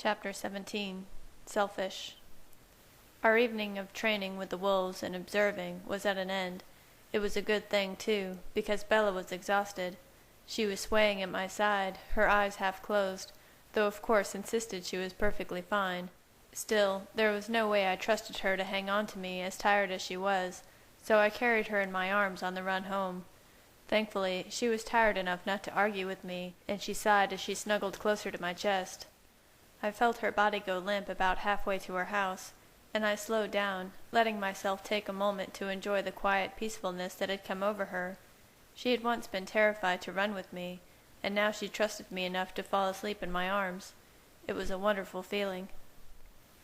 Chapter 17. Selfish. Our evening of training with the wolves and observing was at an end. It was a good thing, too, because Bella was exhausted. She was swaying at my side, her eyes half closed, though of course insisted she was perfectly fine. Still, there was no way I trusted her to hang on to me as tired as she was, so I carried her in my arms on the run home. Thankfully, she was tired enough not to argue with me, and she sighed as she snuggled closer to my chest. I felt her body go limp about halfway to her house, and I slowed down, letting myself take a moment to enjoy the quiet peacefulness that had come over her. She had once been terrified to run with me, and now she trusted me enough to fall asleep in my arms. It was a wonderful feeling.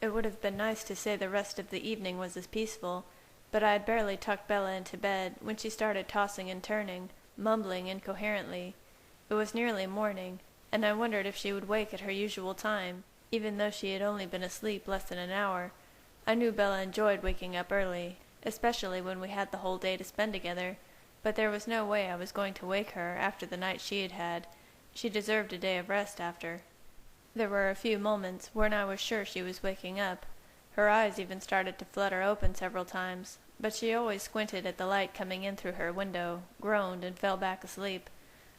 It would have been nice to say the rest of the evening was as peaceful, but I had barely tucked Bella into bed when she started tossing and turning, mumbling incoherently. It was nearly morning, and I wondered if she would wake at her usual time, even though she had only been asleep less than an hour. I knew Bella enjoyed waking up early, especially when we had the whole day to spend together, but there was no way I was going to wake her after the night she had had. She deserved a day of rest after. There were a few moments when I was sure she was waking up. Her eyes even started to flutter open several times, but she always squinted at the light coming in through her window, groaned, and fell back asleep.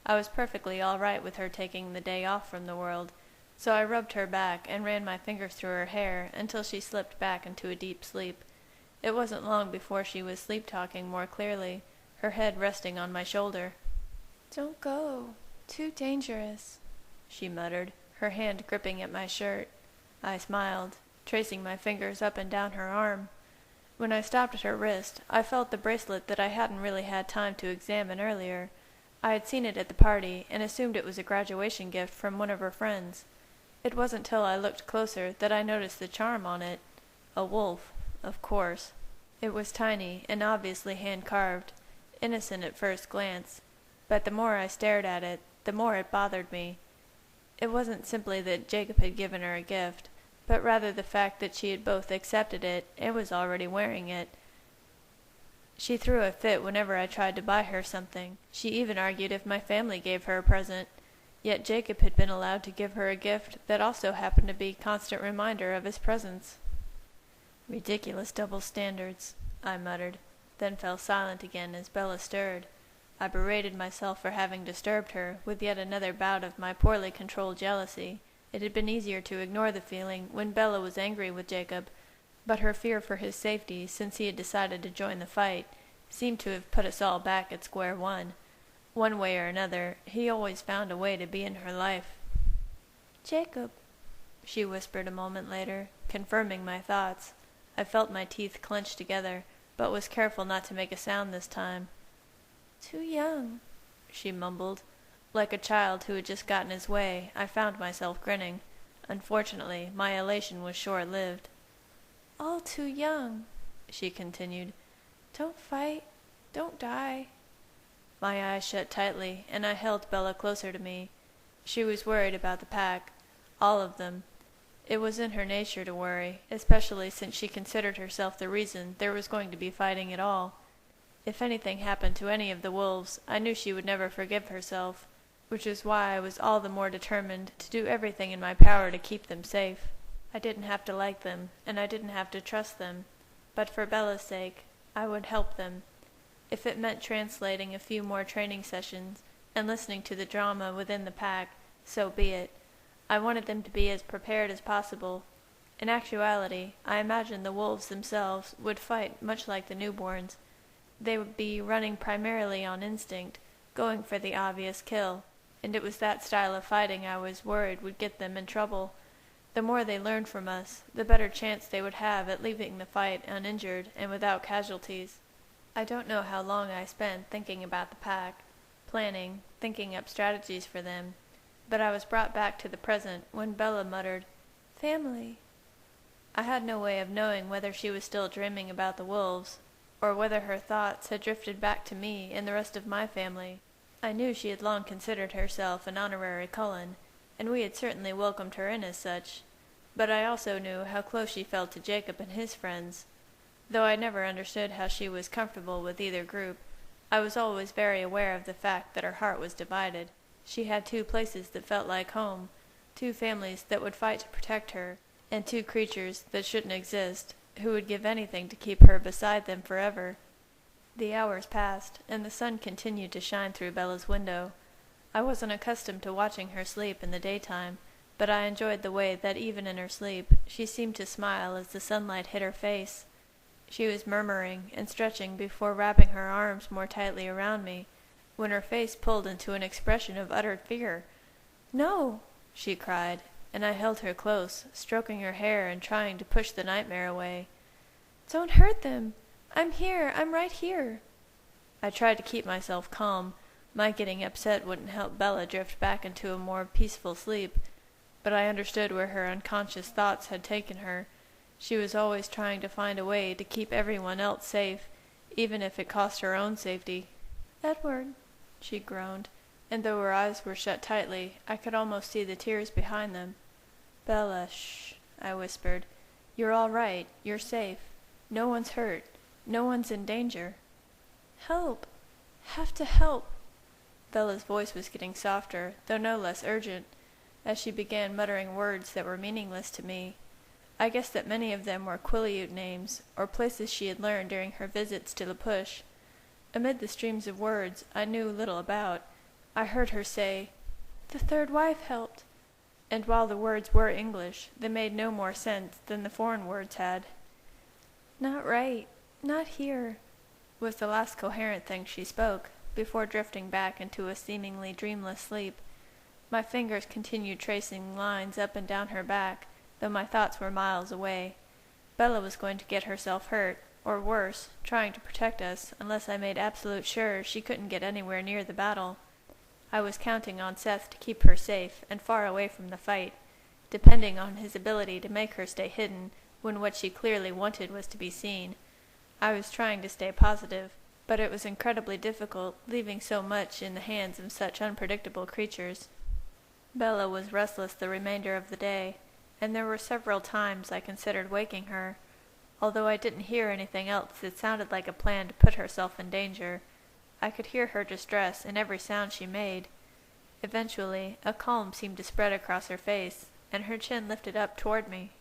I was perfectly all right with her taking the day off from the world, so I rubbed her back and ran my fingers through her hair until she slipped back into a deep sleep. It wasn't long before she was sleep-talking more clearly, her head resting on my shoulder. "Don't go. Too dangerous," she muttered, her hand gripping at my shirt. I smiled, tracing my fingers up and down her arm. When I stopped at her wrist, I felt the bracelet that I hadn't really had time to examine earlier. I had seen it at the party and assumed it was a graduation gift from one of her friends. It wasn't till I looked closer that I noticed the charm on it. A wolf, of course. It was tiny and obviously hand-carved, innocent at first glance, but the more I stared at it, the more it bothered me. It wasn't simply that Jacob had given her a gift, but rather the fact that she had both accepted it and was already wearing it. She threw a fit whenever I tried to buy her something. She even argued if my family gave her a present. Yet Jacob had been allowed to give her a gift that also happened to be a constant reminder of his presence. "Ridiculous double standards," I muttered, then fell silent again as Bella stirred. I berated myself for having disturbed her with yet another bout of my poorly controlled jealousy. It had been easier to ignore the feeling when Bella was angry with Jacob, but her fear for his safety since he had decided to join the fight seemed to have put us all back at square one. One way or another, he always found a way to be in her life. "Jacob," she whispered a moment later, confirming my thoughts. I felt my teeth clench together, but was careful not to make a sound this time. "Too young," she mumbled. Like a child who had just gotten his way, I found myself grinning. Unfortunately, my elation was short-lived. "All too young," she continued. "Don't fight. Don't die." My eyes shut tightly, and I held Bella closer to me. She was worried about the pack. All of them. It was in her nature to worry, especially since she considered herself the reason there was going to be fighting at all. If anything happened to any of the wolves, I knew she would never forgive herself, which is why I was all the more determined to do everything in my power to keep them safe. I didn't have to like them, and I didn't have to trust them, but for Bella's sake, I would help them. If it meant translating a few more training sessions and listening to the drama within the pack, so be it. I wanted them to be as prepared as possible. In actuality, I imagined the wolves themselves would fight much like the newborns. They would be running primarily on instinct, going for the obvious kill, and it was that style of fighting I was worried would get them in trouble. The more they learned from us, the better chance they would have at leaving the fight uninjured and without casualties. I don't know how long I spent thinking about the pack, planning, thinking up strategies for them, but I was brought back to the present when Bella muttered, "Family." I had no way of knowing whether she was still dreaming about the wolves, or whether her thoughts had drifted back to me and the rest of my family. I knew she had long considered herself an honorary Cullen, and we had certainly welcomed her in as such, but I also knew how close she felt to Jacob and his friends. Though I never understood how she was comfortable with either group, I was always very aware of the fact that her heart was divided. She had two places that felt like home, 2 families that would fight to protect her, and 2 creatures that shouldn't exist, who would give anything to keep her beside them forever. The hours passed, and the sun continued to shine through Bella's window. I wasn't accustomed to watching her sleep in the daytime, but I enjoyed the way that even in her sleep she seemed to smile as the sunlight hit her face. She was murmuring and stretching before wrapping her arms more tightly around me, when her face pulled into an expression of utter fear. "No!" she cried, and I held her close, stroking her hair and trying to push the nightmare away. "Don't hurt them! I'm here! I'm right here!" I tried to keep myself calm. My getting upset wouldn't help Bella drift back into a more peaceful sleep, but I understood where her unconscious thoughts had taken her. She was always trying to find a way to keep everyone else safe, even if it cost her own safety. "Edward," she groaned, and though her eyes were shut tightly, I could almost see the tears behind them. "Bella, shh," I whispered. "You're all right. You're safe. No one's hurt. No one's in danger." "Help! Have to help!" Bella's voice was getting softer, though no less urgent, as she began muttering words that were meaningless to me. I guessed that many of them were Quileute names, or places she had learned during her visits to La Push. Amid the streams of words I knew little about, I heard her say, "The third wife helped," and while the words were English, they made no more sense than the foreign words had. "Not right. Not here," was the last coherent thing she spoke, before drifting back into a seemingly dreamless sleep. My fingers continued tracing lines up and down her back, though my thoughts were miles away. Bella was going to get herself hurt, or worse, trying to protect us, unless I made absolute sure she couldn't get anywhere near the battle. I was counting on Seth to keep her safe and far away from the fight, depending on his ability to make her stay hidden when what she clearly wanted was to be seen. I was trying to stay positive, but it was incredibly difficult, leaving so much in the hands of such unpredictable creatures. Bella was restless the remainder of the day, and there were several times I considered waking her. Although I didn't hear anything else that sounded like a plan to put herself in danger, I could hear her distress in every sound she made. Eventually, a calm seemed to spread across her face, and her chin lifted up toward me.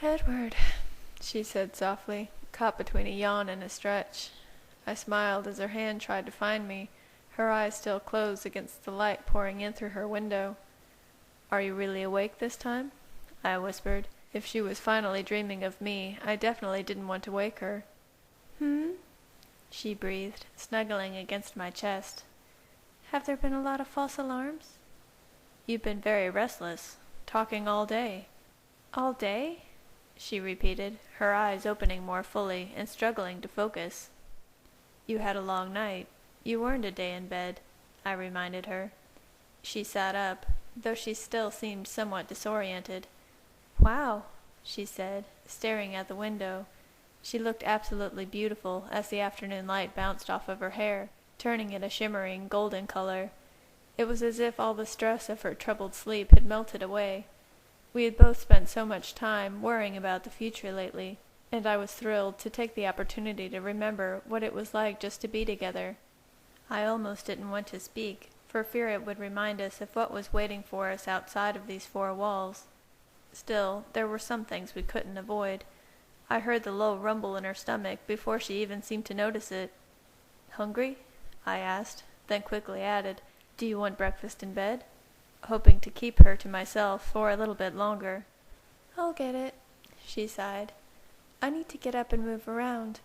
"Edward," she said softly, caught between a yawn and a stretch. I smiled as her hand tried to find me, her eyes still closed against the light pouring in through her window. "Are you really awake this time?" I whispered. If she was finally dreaming of me, I definitely didn't want to wake her. "Hmm?" she breathed, snuggling against my chest. "Have there been a lot of false alarms?" "You've been very restless, talking all day." "All day?" she repeated, her eyes opening more fully and struggling to focus. "You had a long night. You weren't a day in bed," I reminded her. She sat up, though she still seemed somewhat disoriented. "Wow," she said, staring at the window. She looked absolutely beautiful as the afternoon light bounced off of her hair, turning it a shimmering golden color. It was as if all the stress of her troubled sleep had melted away. We had both spent so much time worrying about the future lately, and I was thrilled to take the opportunity to remember what it was like just to be together. I almost didn't want to speak, for fear it would remind us of what was waiting for us outside of these 4 walls. Still, there were some things we couldn't avoid. I heard the low rumble in her stomach before she even seemed to notice it. "Hungry?" I asked, then quickly added, "Do you want breakfast in bed?" hoping to keep her to myself for a little bit longer. "I'll get it," she sighed. "I need to get up and move around."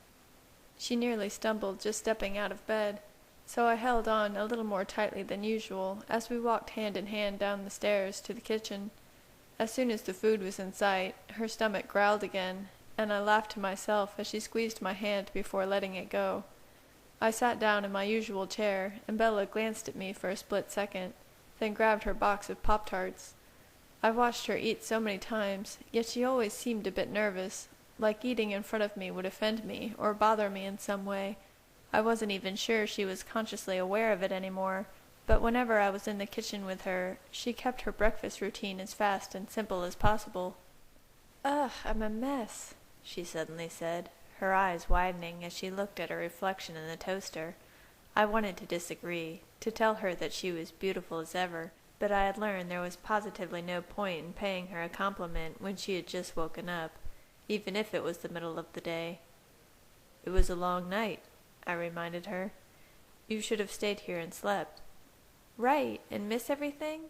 She nearly stumbled just stepping out of bed, so I held on a little more tightly than usual as we walked hand in hand down the stairs to the kitchen. As soon as the food was in sight, her stomach growled again, and I laughed to myself as she squeezed my hand before letting it go. I sat down in my usual chair, and Bella glanced at me for a split second, then grabbed her box of Pop-Tarts. I watched her eat so many times, yet she always seemed a bit nervous, like eating in front of me would offend me or bother me in some way. I wasn't even sure she was consciously aware of it anymore, but whenever I was in the kitchen with her, she kept her breakfast routine as fast and simple as possible. "Ugh, I'm a mess," she suddenly said, her eyes widening as she looked at her reflection in the toaster. I wanted to disagree, to tell her that she was beautiful as ever, but I had learned there was positively no point in paying her a compliment when she had just woken up, even if it was the middle of the day. "It was a long night," I reminded her. "You should have stayed here and slept." "Right, and miss everything?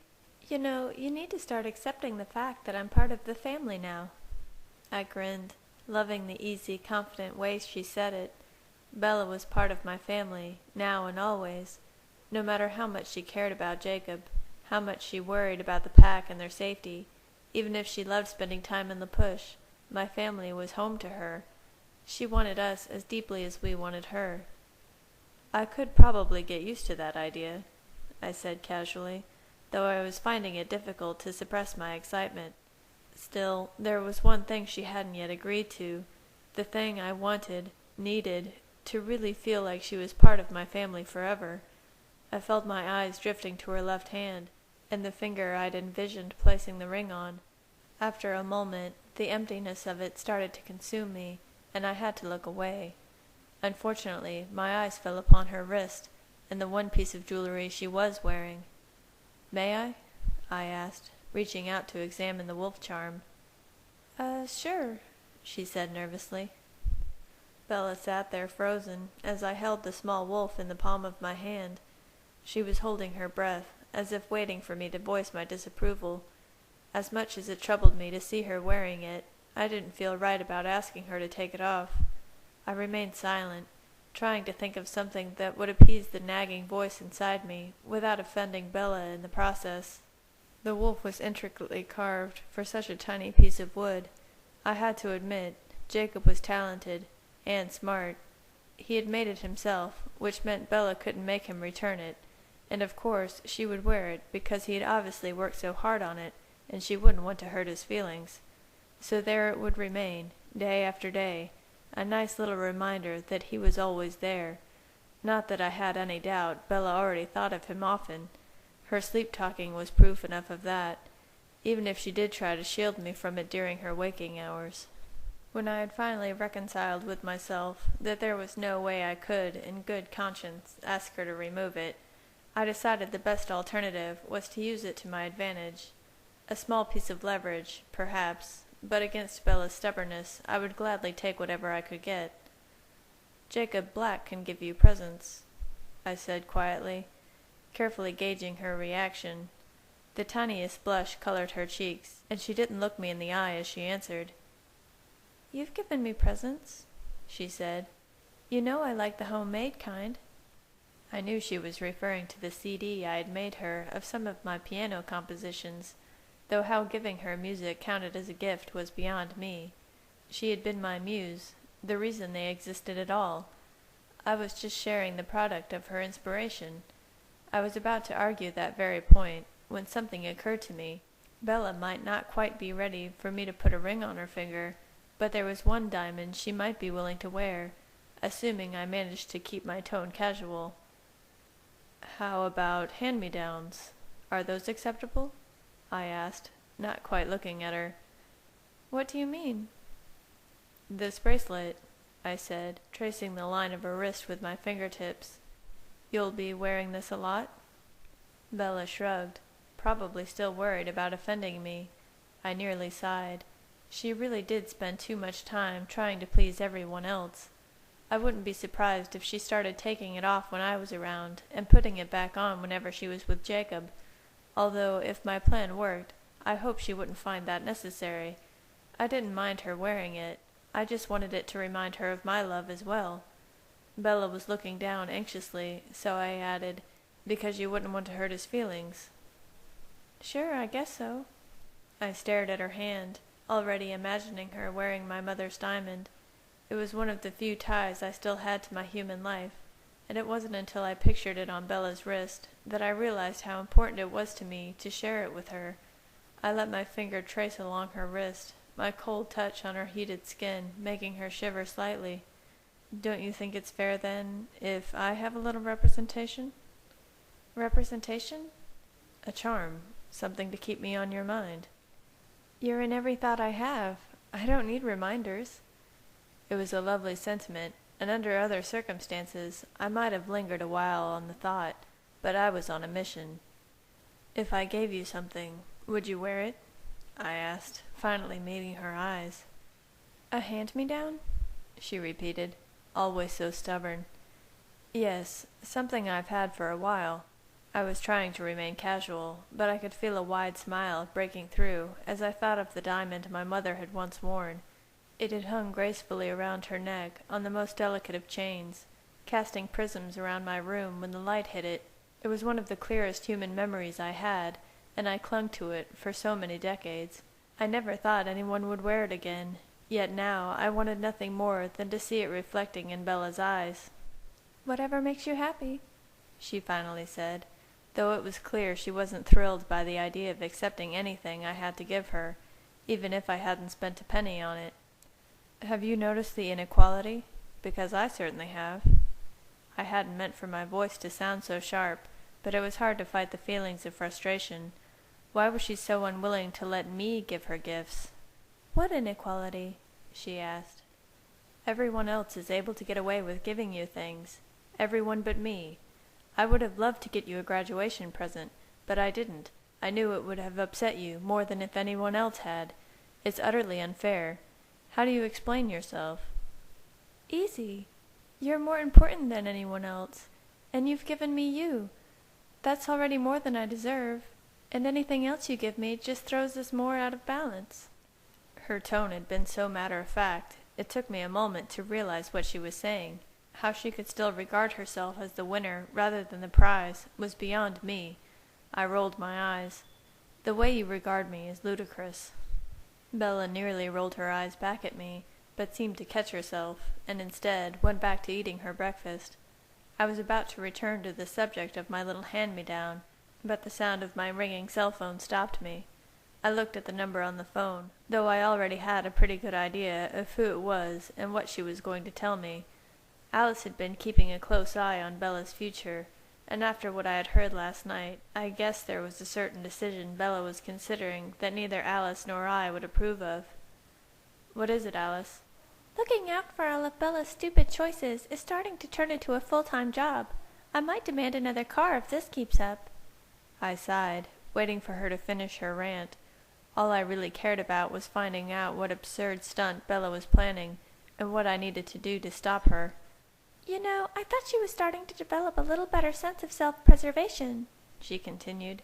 You know, you need to start accepting the fact that I'm part of the family now." I grinned, loving the easy, confident way she said it. Bella was part of my family, now and always. No matter how much she cared about Jacob, how much she worried about the pack and their safety, even if she loved spending time in the push, my family was home to her. She wanted us as deeply as we wanted her. "I could probably get used to that idea," I said casually, though I was finding it difficult to suppress my excitement. Still, there was one thing she hadn't yet agreed to, the thing I wanted, needed, to really feel like she was part of my family forever. I felt my eyes drifting to her left hand, and the finger I'd envisioned placing the ring on. After a moment, the emptiness of it started to consume me, and I had to look away. Unfortunately, my eyes fell upon her wrist, and the one piece of jewelry she was wearing. "May I asked, reaching out to examine the wolf charm. Sure," she said nervously. Bella sat there frozen as I held the small wolf in the palm of my hand. She was holding her breath, as if waiting for me to voice my disapproval. As much as it troubled me to see her wearing it, I didn't feel right about asking her to take it off. I remained silent, trying to think of something that would appease the nagging voice inside me, without offending Bella in the process. The wolf was intricately carved for such a tiny piece of wood. I had to admit, Jacob was talented, and smart. He had made it himself, which meant Bella couldn't make him return it, and of course she would wear it because he had obviously worked so hard on it, and she wouldn't want to hurt his feelings. So there it would remain, day after day, a nice little reminder that he was always there. Not that I had any doubt Bella already thought of him often. Her sleep-talking was proof enough of that, even if she did try to shield me from it during her waking hours. When I had finally reconciled with myself that there was no way I could, in good conscience, ask her to remove it, I decided the best alternative was to use it to my advantage. A small piece of leverage, perhaps, but against Bella's stubbornness I would gladly take whatever I could get. "Jacob Black can give you presents," I said quietly, carefully gauging her reaction. The tiniest blush colored her cheeks, and she didn't look me in the eye as she answered. "You've given me presents," she said. "You know I like the homemade kind." I knew she was referring to the CD I had made her of some of my piano compositions, though how giving her music counted as a gift was beyond me. She had been my muse, the reason they existed at all. I was just sharing the product of her inspiration. I was about to argue that very point, when something occurred to me. Bella might not quite be ready for me to put a ring on her finger, but there was one diamond she might be willing to wear, assuming I managed to keep my tone casual. "How about hand-me-downs? Are those acceptable?" I asked, not quite looking at her. "What do you mean?" "This bracelet," I said, tracing the line of her wrist with my fingertips. "You'll be wearing this a lot?" Bella shrugged, probably still worried about offending me. I nearly sighed. She really did spend too much time trying to please everyone else. I wouldn't be surprised if she started taking it off when I was around, and putting it back on whenever she was with Jacob, although if my plan worked, I hoped she wouldn't find that necessary. I didn't mind her wearing it. I just wanted it to remind her of my love as well. Bella was looking down anxiously, so I added, "Because you wouldn't want to hurt his feelings." "Sure, I guess so." I stared at her hand, already imagining her wearing my mother's diamond. It was one of the few ties I still had to my human life, and it wasn't until I pictured it on Bella's wrist that I realized how important it was to me to share it with her. I let my finger trace along her wrist, my cold touch on her heated skin making her shiver slightly. "Don't you think it's fair, then, if I have a little representation?" "Representation?" "A charm. Something to keep me on your mind." "You're in every thought I have. I don't need reminders." It was a lovely sentiment, and under other circumstances I might have lingered a while on the thought, but I was on a mission. If I gave you something, would you wear it? I asked, finally meeting her eyes. A hand-me-down? She repeated, always so stubborn. Yes, something I've had for a while. I was trying to remain casual, but I could feel a wide smile breaking through as I thought of the diamond my mother had once worn. It had hung gracefully around her neck on the most delicate of chains, casting prisms around my room when the light hit it. It was one of the clearest human memories I had, and I clung to it for so many decades. I never thought anyone would wear it again, yet now I wanted nothing more than to see it reflecting in Bella's eyes. "Whatever makes you happy," she finally said, though it was clear she wasn't thrilled by the idea of accepting anything I had to give her, even if I hadn't spent a penny on it. "Have you noticed the inequality? Because I certainly have." I hadn't meant for my voice to sound so sharp, but it was hard to fight the feelings of frustration. Why was she so unwilling to let me give her gifts? "What inequality?" she asked. "Everyone else is able to get away with giving you things. Everyone but me. I would have loved to get you a graduation present, but I didn't. I knew it would have upset you more than if anyone else had. It's utterly unfair. How do you explain yourself?" "Easy. You're more important than anyone else, and you've given me you. That's already more than I deserve, and anything else you give me just throws us more out of balance." Her tone had been so matter-of-fact, it took me a moment to realize what she was saying. How she could still regard herself as the winner rather than the prize was beyond me. I rolled my eyes. "The way you regard me is ludicrous." Bella nearly rolled her eyes back at me, but seemed to catch herself, and instead went back to eating her breakfast. I was about to return to the subject of my little hand-me-down, but the sound of my ringing cell phone stopped me. I looked at the number on the phone, though I already had a pretty good idea of who it was and what she was going to tell me. Alice had been keeping a close eye on Bella's future, and after what I had heard last night, I guessed there was a certain decision Bella was considering that neither Alice nor I would approve of. "What is it, Alice?" "Looking out for all of Bella's stupid choices is starting to turn into a full-time job. I might demand another car if this keeps up." I sighed, waiting for her to finish her rant. All I really cared about was finding out what absurd stunt Bella was planning, and what I needed to do to stop her. "You know, I thought she was starting to develop a little better sense of self-preservation," she continued.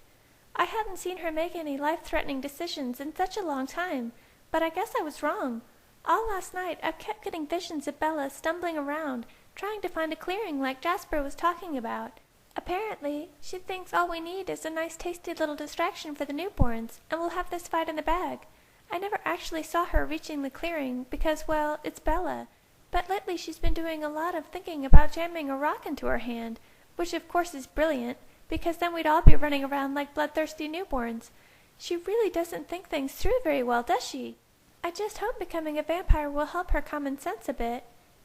"I hadn't seen her make any life-threatening decisions in such a long time, but I guess I was wrong. All last night I've kept getting visions of Bella stumbling around, trying to find a clearing like Jasper was talking about. Apparently, she thinks all we need is a nice tasty little distraction for the newborns, and we'll have this fight in the bag. I never actually saw her reaching the clearing because, well, it's Bella. But lately she's been doing a lot of thinking about jamming a rock into her hand, which of course is brilliant, because then we'd all be running around like bloodthirsty newborns. She really doesn't think things through very well, does she? I just hope becoming a vampire will help her common sense a bit.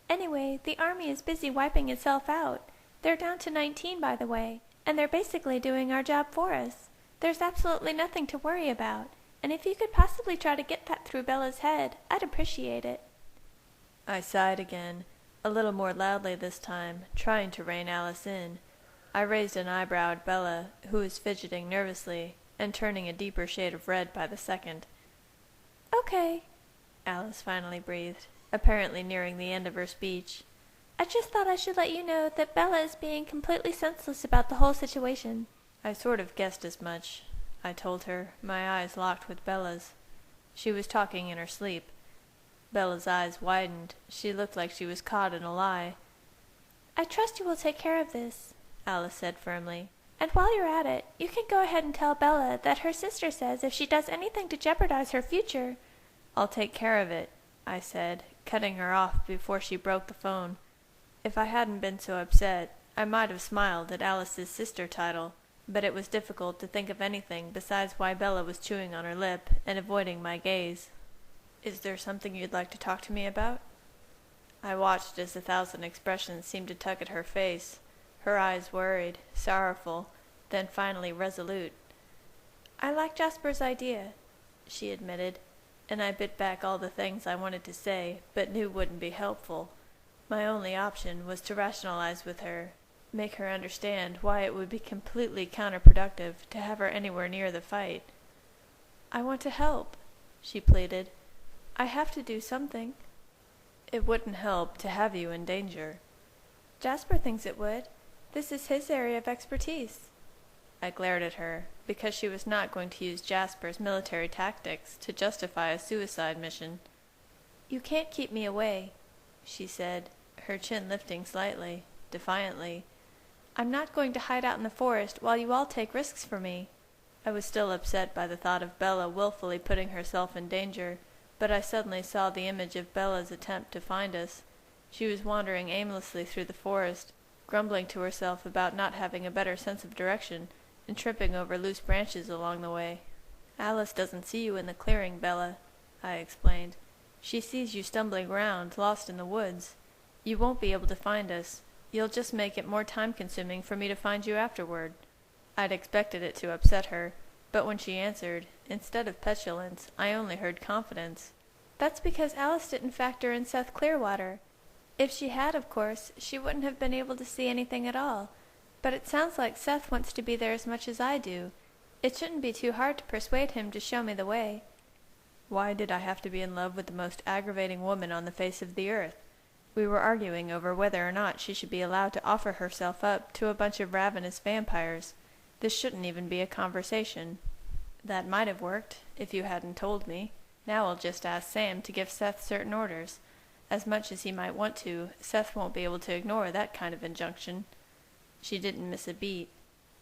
Anyway, the army is busy wiping itself out. They're down to 19, by the way, and they're basically doing our job for us. There's absolutely nothing to worry about, and if you could possibly try to get that through Bella's head, I'd appreciate it." I sighed again, a little more loudly this time, trying to rein Alice in. I raised an eyebrow at Bella, who was fidgeting nervously, and turning a deeper shade of red by the second. "Okay," Alice finally breathed, apparently nearing the end of her speech. "I just thought I should let you know that Bella is being completely senseless about the whole situation." "I sort of guessed as much," I told her, my eyes locked with Bella's. She was talking in her sleep. Bella's eyes widened. She looked like she was caught in a lie. "I trust you will take care of this," Alice said firmly. "And while you're at it, you can go ahead and tell Bella that her sister says if she does anything to jeopardize her future—" "I'll take care of it," I said, cutting her off before she broke the phone. If I hadn't been so upset, I might have smiled at Alice's sister title, but it was difficult to think of anything besides why Bella was chewing on her lip and avoiding my gaze. "Is there something you'd like to talk to me about?" I watched as 1,000 expressions seemed to tug at her face, her eyes worried, sorrowful, then finally resolute. "I like Jasper's idea," she admitted, and I bit back all the things I wanted to say but knew wouldn't be helpful. My only option was to rationalize with her. make her understand why it would be completely counterproductive to have her anywhere near the fight. "I want to help," she pleaded. "I have to do something." "It wouldn't help to have you in danger." "Jasper thinks it would. This is his area of expertise." I glared at her, because she was not going to use Jasper's military tactics to justify a suicide mission. "You can't keep me away," she said, her chin lifting slightly, defiantly. "I'm not going to hide out in the forest while you all take risks for me." I was still upset by the thought of Bella willfully putting herself in danger, but I suddenly saw the image of Bella's attempt to find us. She was wandering aimlessly through the forest, grumbling to herself about not having a better sense of direction, and tripping over loose branches along the way. "Alice doesn't see you in the clearing, Bella," I explained. "She sees you stumbling around, lost in the woods. You won't be able to find us. You'll just make it more time-consuming for me to find you afterward." I'd expected it to upset her, but when she answered, instead of petulance, I only heard confidence. "That's because Alice didn't factor in Seth Clearwater. If she had, of course, she wouldn't have been able to see anything at all. But it sounds like Seth wants to be there as much as I do. It shouldn't be too hard to persuade him to show me the way." Why did I have to be in love with the most aggravating woman on the face of the earth? We were arguing over whether or not she should be allowed to offer herself up to a bunch of ravenous vampires. This shouldn't even be a conversation. That might have worked, if you hadn't told me. Now I'll just ask Sam to give Seth certain orders. As much as he might want to, Seth won't be able to ignore that kind of injunction. She didn't miss a beat.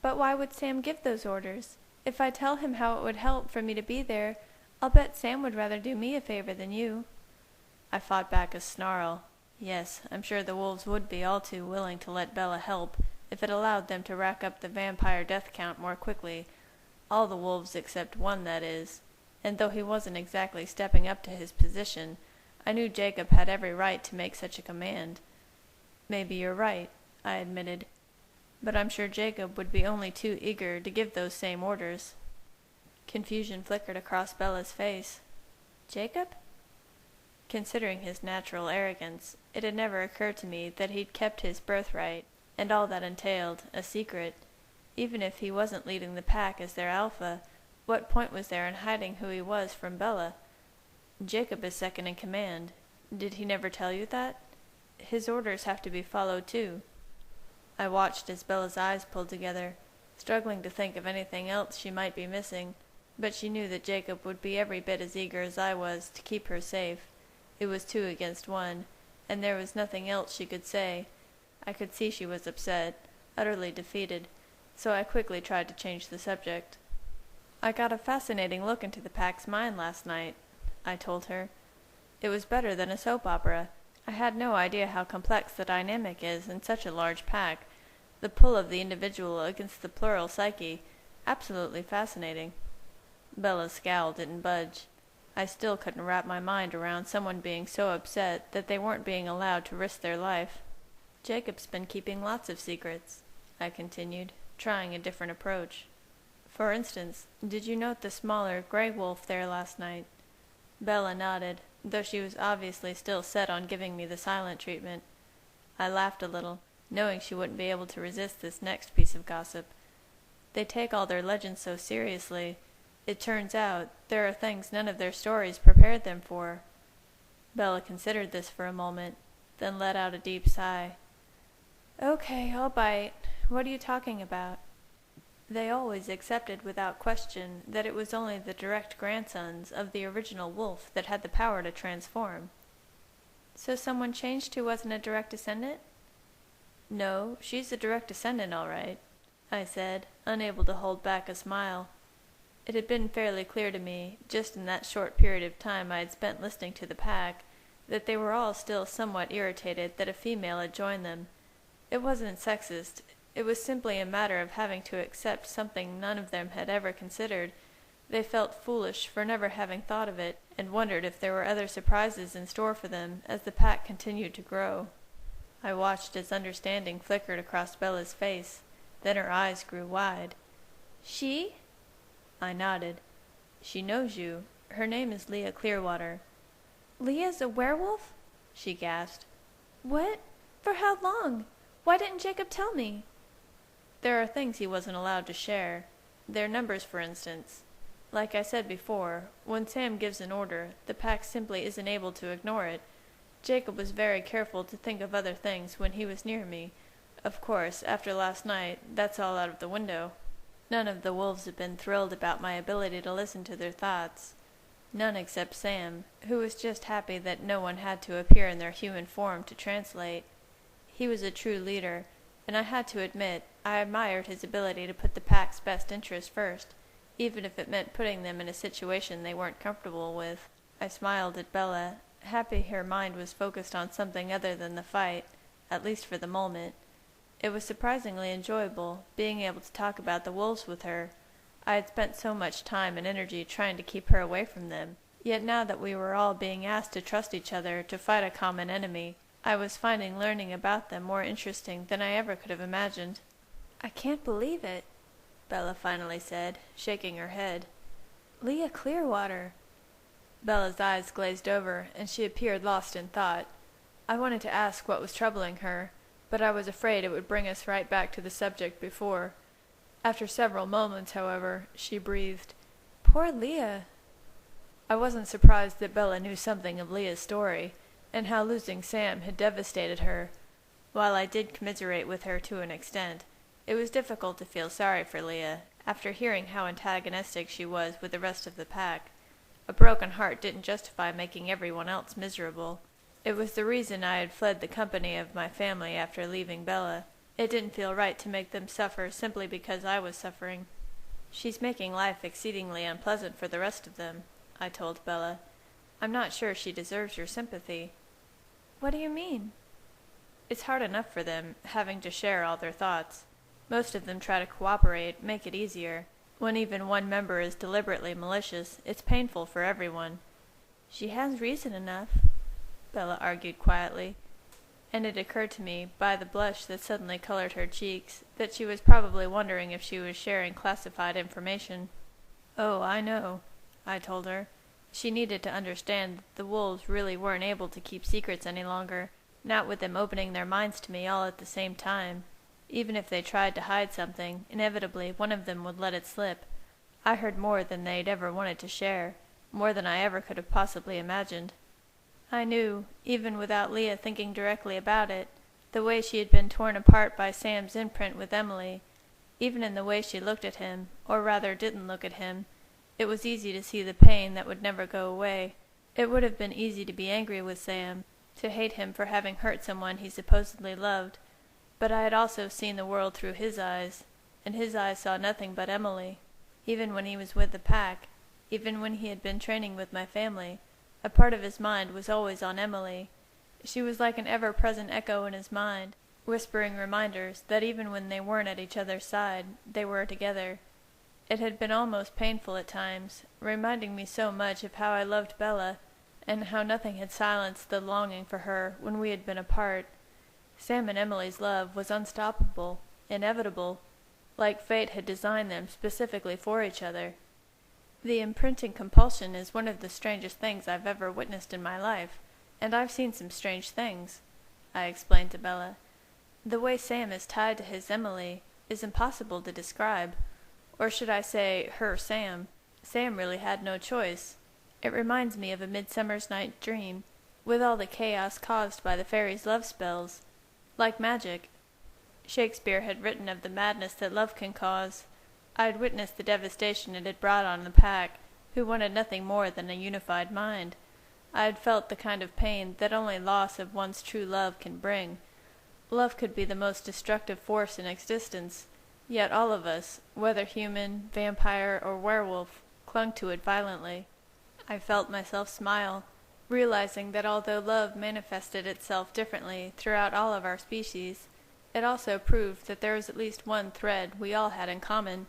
"But why would Sam give those orders? If I tell him how it would help for me to be there, I'll bet Sam would rather do me a favor than you." I fought back a snarl. Yes, I'm sure the wolves would be all too willing to let Bella help, if it allowed them to rack up the vampire death count more quickly. All the wolves except one, that is. And though he wasn't exactly stepping up to his position, I knew Jacob had every right to make such a command. "Maybe you're right," I admitted. "But I'm sure Jacob would be only too eager to give those same orders." Confusion flickered across Bella's face. "Jacob?" Considering his natural arrogance, it had never occurred to me that he'd kept his birthright, and all that entailed, a secret. Even if he wasn't leading the pack as their alpha, what point was there in hiding who he was from Bella? "Jacob is second in command. Did he never tell you that? His orders have to be followed too." I watched as Bella's eyes pulled together, struggling to think of anything else she might be missing, but she knew that Jacob would be every bit as eager as I was to keep her safe. It was 2 against 1, and there was nothing else she could say. I could see she was upset, utterly defeated, so I quickly tried to change the subject. "I got a fascinating look into the pack's mind last night," I told her. "It was better than a soap opera. I had no idea how complex the dynamic is in such a large pack. The pull of the individual against the plural psyche. Absolutely fascinating." Bella's scowl didn't budge. I still couldn't wrap my mind around someone being so upset that they weren't being allowed to risk their life. "Jacob's been keeping lots of secrets," I continued, trying a different approach. "For instance, did you note the smaller gray wolf there last night?" Bella nodded, though she was obviously still set on giving me the silent treatment. I laughed a little, knowing she wouldn't be able to resist this next piece of gossip. "They take all their legends so seriously. It turns out there are things none of their stories prepared them for." Bella considered this for a moment, then let out a deep sigh. "Okay, I'll bite. What are you talking about?" "They always accepted without question that it was only the direct grandsons of the original wolf that had the power to transform." "So someone changed who wasn't a direct descendant?" "No, she's a direct descendant all right," I said, unable to hold back a smile. It had been fairly clear to me, just in that short period of time I had spent listening to the pack, that they were all still somewhat irritated that a female had joined them. It wasn't sexist. It was simply a matter of having to accept something none of them had ever considered. They felt foolish for never having thought of it, and wondered if there were other surprises in store for them as the pack continued to grow. I watched as understanding flickered across Bella's face. Then her eyes grew wide. "She?" I nodded. "She knows you. Her name is Leah Clearwater." "Leah's a werewolf?" she gasped. "What? For how long? Why didn't Jacob tell me? There are things he wasn't allowed to share. Their numbers, for instance. Like I said before, when Sam gives an order, the pack simply isn't able to ignore it. Jacob was very careful to think of other things when he was near me. Of course, after last night, that's all out of the window. None of the wolves had been thrilled about my ability to listen to their thoughts. None except Sam, who was just happy that no one had to appear in their human form to translate. He was a true leader, and I had to admit I admired his ability to put the pack's best interest first, even if it meant putting them in a situation they weren't comfortable with. I smiled at Bella, happy her mind was focused on something other than the fight, at least for the moment. It was surprisingly enjoyable, being able to talk about the wolves with her. I had spent so much time and energy trying to keep her away from them, yet now that we were all being asked to trust each other to fight a common enemy, I was finding learning about them more interesting than I ever could have imagined. "I can't believe it," Bella finally said, shaking her head. "Leah Clearwater." Bella's eyes glazed over, and she appeared lost in thought. I wanted to ask what was troubling her, but I was afraid it would bring us right back to the subject before. After several moments, however, she breathed, "Poor Leah." I wasn't surprised that Bella knew something of Leah's story, and how losing Sam had devastated her. While I did commiserate with her to an extent, it was difficult to feel sorry for Leah, after hearing how antagonistic she was with the rest of the pack. A broken heart didn't justify making everyone else miserable. It was the reason I had fled the company of my family after leaving Bella. It didn't feel right to make them suffer simply because I was suffering. "She's making life exceedingly unpleasant for the rest of them," I told Bella. "I'm not sure she deserves your sympathy." "What do you mean?" "It's hard enough for them, having to share all their thoughts. Most of them try to cooperate, make it easier. When even one member is deliberately malicious, it's painful for everyone." "She has reason enough," Bella argued quietly, and it occurred to me, by the blush that suddenly colored her cheeks, that she was probably wondering if she was sharing classified information. "Oh, I know," I told her. She needed to understand that the wolves really weren't able to keep secrets any longer, not with them opening their minds to me all at the same time. Even if they tried to hide something, inevitably one of them would let it slip. I heard more than they'd ever wanted to share, more than I ever could have possibly imagined. I knew, even without Leah thinking directly about it, the way she had been torn apart by Sam's imprint with Emily. Even in the way she looked at him, or rather didn't look at him, it was easy to see the pain that would never go away. It would have been easy to be angry with Sam, to hate him for having hurt someone he supposedly loved, but I had also seen the world through his eyes, and his eyes saw nothing but Emily. Even when he was with the pack, even when he had been training with my family, a part of his mind was always on Emily. She was like an ever-present echo in his mind, whispering reminders that even when they weren't at each other's side, they were together. It had been almost painful at times, reminding me so much of how I loved Bella, and how nothing had silenced the longing for her when we had been apart. Sam and Emily's love was unstoppable, inevitable, like fate had designed them specifically for each other. The imprinting compulsion is one of the strangest things I've ever witnessed in my life, and I've seen some strange things, I explained to Bella. The way Sam is tied to his Emily is impossible to describe. Or should I say, her Sam. Sam really had no choice. It reminds me of a Midsummer's Night Dream, with all the chaos caused by the fairies' love spells. Like magic. Shakespeare had written of the madness that love can cause. I had witnessed the devastation it had brought on the pack, who wanted nothing more than a unified mind. I had felt the kind of pain that only loss of one's true love can bring. Love could be the most destructive force in existence, yet all of us, whether human, vampire, or werewolf, clung to it violently. I felt myself smile, realizing that although love manifested itself differently throughout all of our species, it also proved that there was at least one thread we all had in common.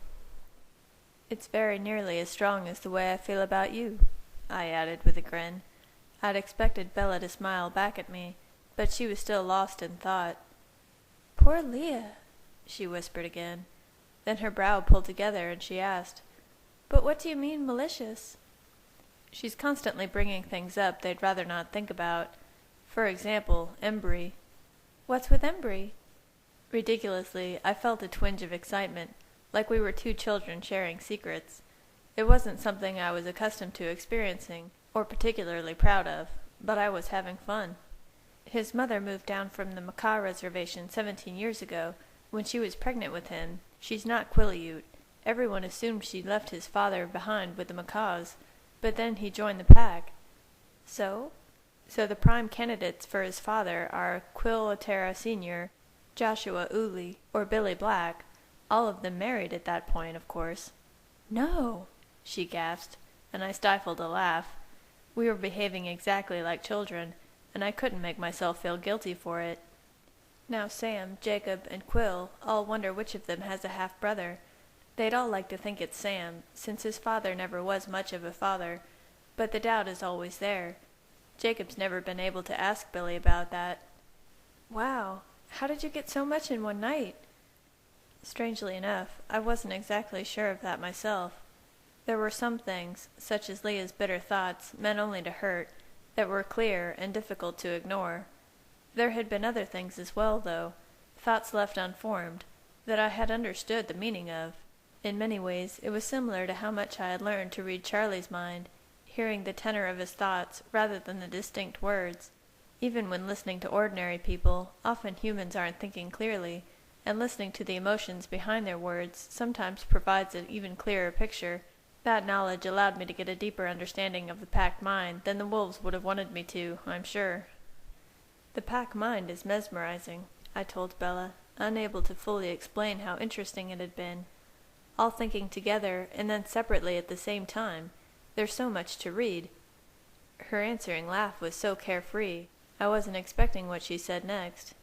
"It's very nearly as strong as the way I feel about you," I added with a grin. I'd expected Bella to smile back at me, but she was still lost in thought. "Poor Leah," she whispered again. Then her brow pulled together and she asked, "But what do you mean malicious?" "She's constantly bringing things up they'd rather not think about. For example, Embry." "What's with Embry?" Ridiculously, I felt a twinge of excitement, like we were two children sharing secrets. It wasn't something I was accustomed to experiencing, or particularly proud of, but I was having fun. His mother moved down from the Macaw Reservation 17 years ago, when she was pregnant with him. She's not Quileute. Everyone assumed she'd left his father behind with the Macaws, but then he joined the pack. So? So the prime candidates for his father are Quileutera Sr., Joshua Uli, or Billy Black, all of them married at that point, of course. "No!" she gasped, and I stifled a laugh. We were behaving exactly like children, and I couldn't make myself feel guilty for it. Now Sam, Jacob, and Quill all wonder which of them has a half-brother. They'd all like to think it's Sam, since his father never was much of a father, but the doubt is always there. Jacob's never been able to ask Billy about that. "Wow, how did you get so much in one night?" Strangely enough, I wasn't exactly sure of that myself. There were some things, such as Leah's bitter thoughts, meant only to hurt, that were clear and difficult to ignore. There had been other things as well, though, thoughts left unformed, that I had understood the meaning of. In many ways, it was similar to how much I had learned to read Charlie's mind, hearing the tenor of his thoughts rather than the distinct words. Even when listening to ordinary people, often humans aren't thinking clearly, and listening to the emotions behind their words sometimes provides an even clearer picture. That knowledge allowed me to get a deeper understanding of the pack mind than the wolves would have wanted me to, I'm sure. "The pack mind is mesmerizing," I told Bella, unable to fully explain how interesting it had been. All thinking together, and then separately at the same time. There's so much to read. Her answering laugh was so carefree. I wasn't expecting what she said next.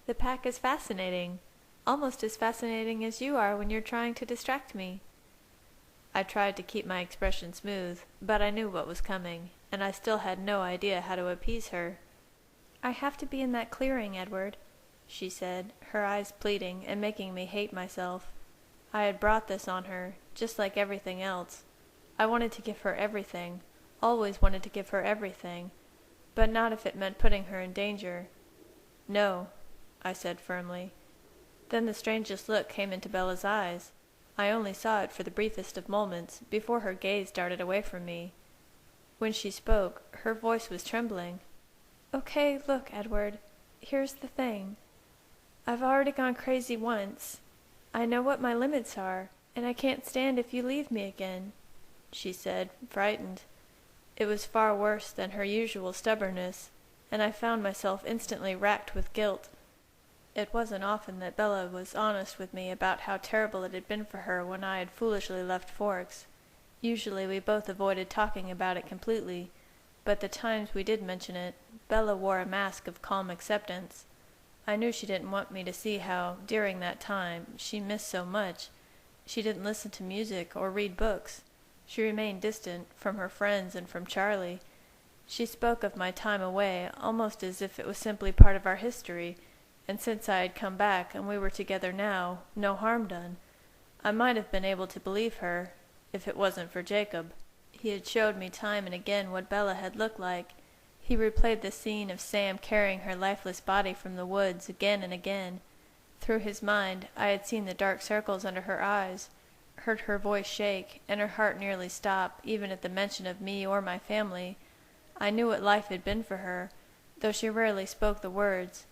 "The pack is fascinating. Almost as fascinating as you are when you're trying to distract me." I tried to keep my expression smooth, but I knew what was coming, and I still had no idea how to appease her. "I have to be in that clearing, Edward," she said, her eyes pleading and making me hate myself. I had brought this on her, just like everything else. I wanted to give her everything, always wanted to give her everything, but not if it meant putting her in danger. "No," I said firmly. Then the strangest look came into Bella's eyes. I only saw it for the briefest of moments before her gaze darted away from me. When she spoke, her voice was trembling. "Okay, look, Edward, here's the thing. I've already gone crazy once. I know what my limits are, and I can't stand if you leave me again," she said, frightened. It was far worse than her usual stubbornness, and I found myself instantly racked with guilt. It wasn't often that Bella was honest with me about how terrible it had been for her when I had foolishly left Forks. Usually we both avoided talking about it completely, but the times we did mention it, Bella wore a mask of calm acceptance. I knew she didn't want me to see how, during that time, she missed so much. She didn't listen to music or read books. She remained distant from her friends and from Charlie. She spoke of my time away almost as if it was simply part of our history, and since I had come back and we were together now, no harm done. I might have been able to believe her, if it wasn't for Jacob. He had showed me time and again what Bella had looked like. He replayed the scene of Sam carrying her lifeless body from the woods again and again. Through his mind I had seen the dark circles under her eyes, heard her voice shake, and her heart nearly stop even at the mention of me or my family. I knew what life had been for her, though she rarely spoke the words.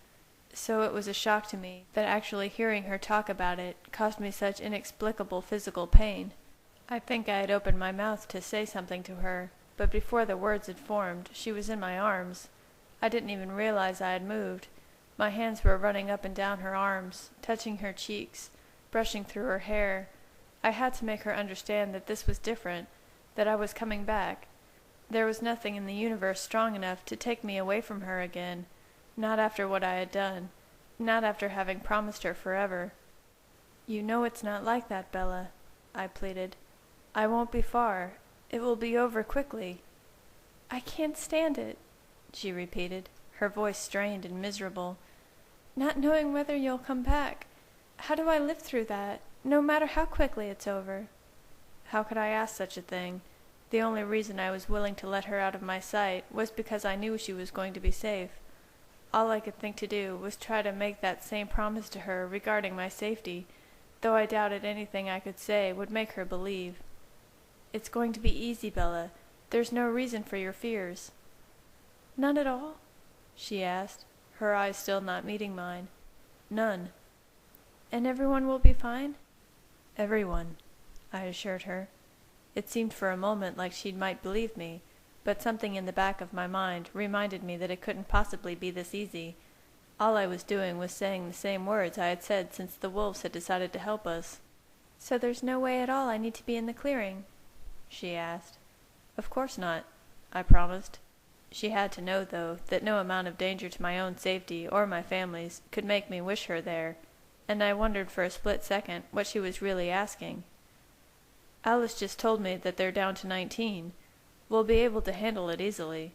So it was a shock to me that actually hearing her talk about it caused me such inexplicable physical pain. I think I had opened my mouth to say something to her, but before the words had formed, she was in my arms. I didn't even realize I had moved. My hands were running up and down her arms, touching her cheeks, brushing through her hair. I had to make her understand that this was different, that I was coming back. There was nothing in the universe strong enough to take me away from her again. Not after what I had done. Not after having promised her forever. "You know it's not like that, Bella," I pleaded. "I won't be far. It will be over quickly." "I can't stand it," she repeated, her voice strained and miserable. "Not knowing whether you'll come back. How do I live through that, no matter how quickly it's over?" How could I ask such a thing? The only reason I was willing to let her out of my sight was because I knew she was going to be safe. All I could think to do was try to make that same promise to her regarding my safety, though I doubted anything I could say would make her believe. "It's going to be easy, Bella. There's no reason for your fears." "None at all?" she asked, her eyes still not meeting mine. "None." "And everyone will be fine?" "Everyone," I assured her. It seemed for a moment like she might believe me, but something in the back of my mind reminded me that it couldn't possibly be this easy. All I was doing was saying the same words I had said since the wolves had decided to help us. "So there's no way at all I need to be in the clearing?" she asked. "Of course not," I promised. She had to know, though, that no amount of danger to my own safety or my family's could make me wish her there, and I wondered for a split second what she was really asking. "Alice just told me that they're down to 19. We'll be able to handle it easily."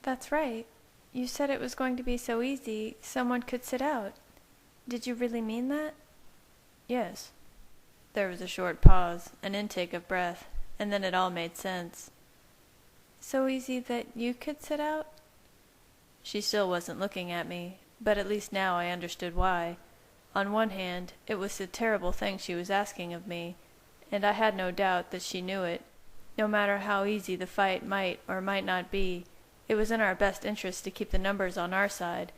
"That's right. You said it was going to be so easy someone could sit out. Did you really mean that?" "Yes." There was a short pause, an intake of breath, and then it all made sense. "So easy that you could sit out?" She still wasn't looking at me, but at least now I understood why. On one hand, it was a terrible thing she was asking of me, and I had no doubt that she knew it. No matter how easy the fight might or might not be, it was in our best interest to keep the numbers on our side.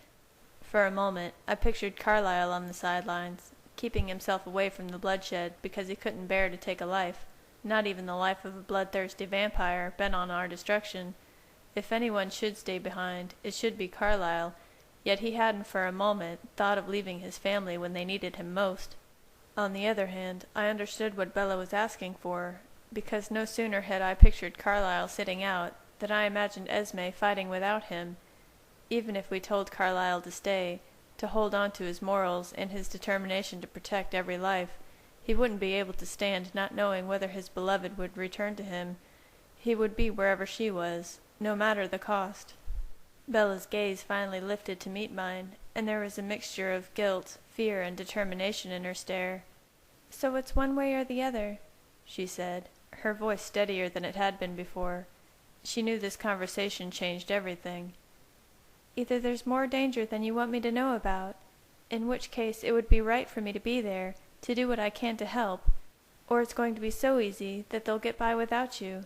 For a moment, I pictured Carlyle on the sidelines, keeping himself away from the bloodshed because he couldn't bear to take a life, not even the life of a bloodthirsty vampire bent on our destruction. If anyone should stay behind, it should be Carlyle, yet he hadn't for a moment thought of leaving his family when they needed him most. On the other hand, I understood what Bella was asking for, because no sooner had I pictured Carlyle sitting out than I imagined Esme fighting without him. Even if we told Carlyle to stay, to hold on to his morals and his determination to protect every life, he wouldn't be able to stand not knowing whether his beloved would return to him. He would be wherever she was, no matter the cost. Bella's gaze finally lifted to meet mine, and there was a mixture of guilt, fear, and determination in her stare. "So it's one way or the other," she said, her voice steadier than it had been before. She knew this conversation changed everything. "Either there's more danger than you want me to know about, in which case it would be right for me to be there, to do what I can to help, or it's going to be so easy that they'll get by without you.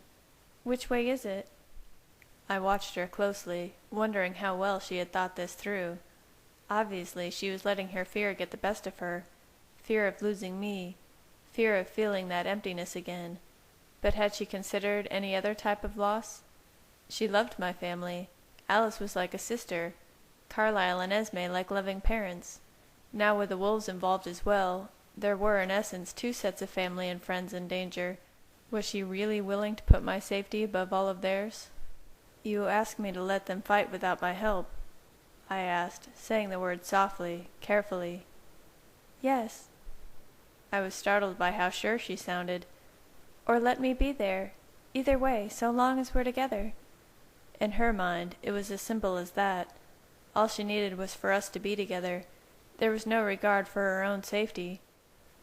Which way is it?" I watched her closely, wondering how well she had thought this through. Obviously, she was letting her fear get the best of her, fear of losing me, fear of feeling that emptiness again. But had she considered any other type of loss? She loved my family. Alice was like a sister, Carlyle and Esme like loving parents. Now with the wolves involved as well, there were in essence two sets of family and friends in danger. Was she really willing to put my safety above all of theirs? "You ask me to let them fight without my help?" I asked, saying the words softly, carefully. "Yes." I was startled by how sure she sounded. "Or let me be there. Either way, so long as we're together." In her mind, it was as simple as that. All she needed was for us to be together. There was no regard for her own safety.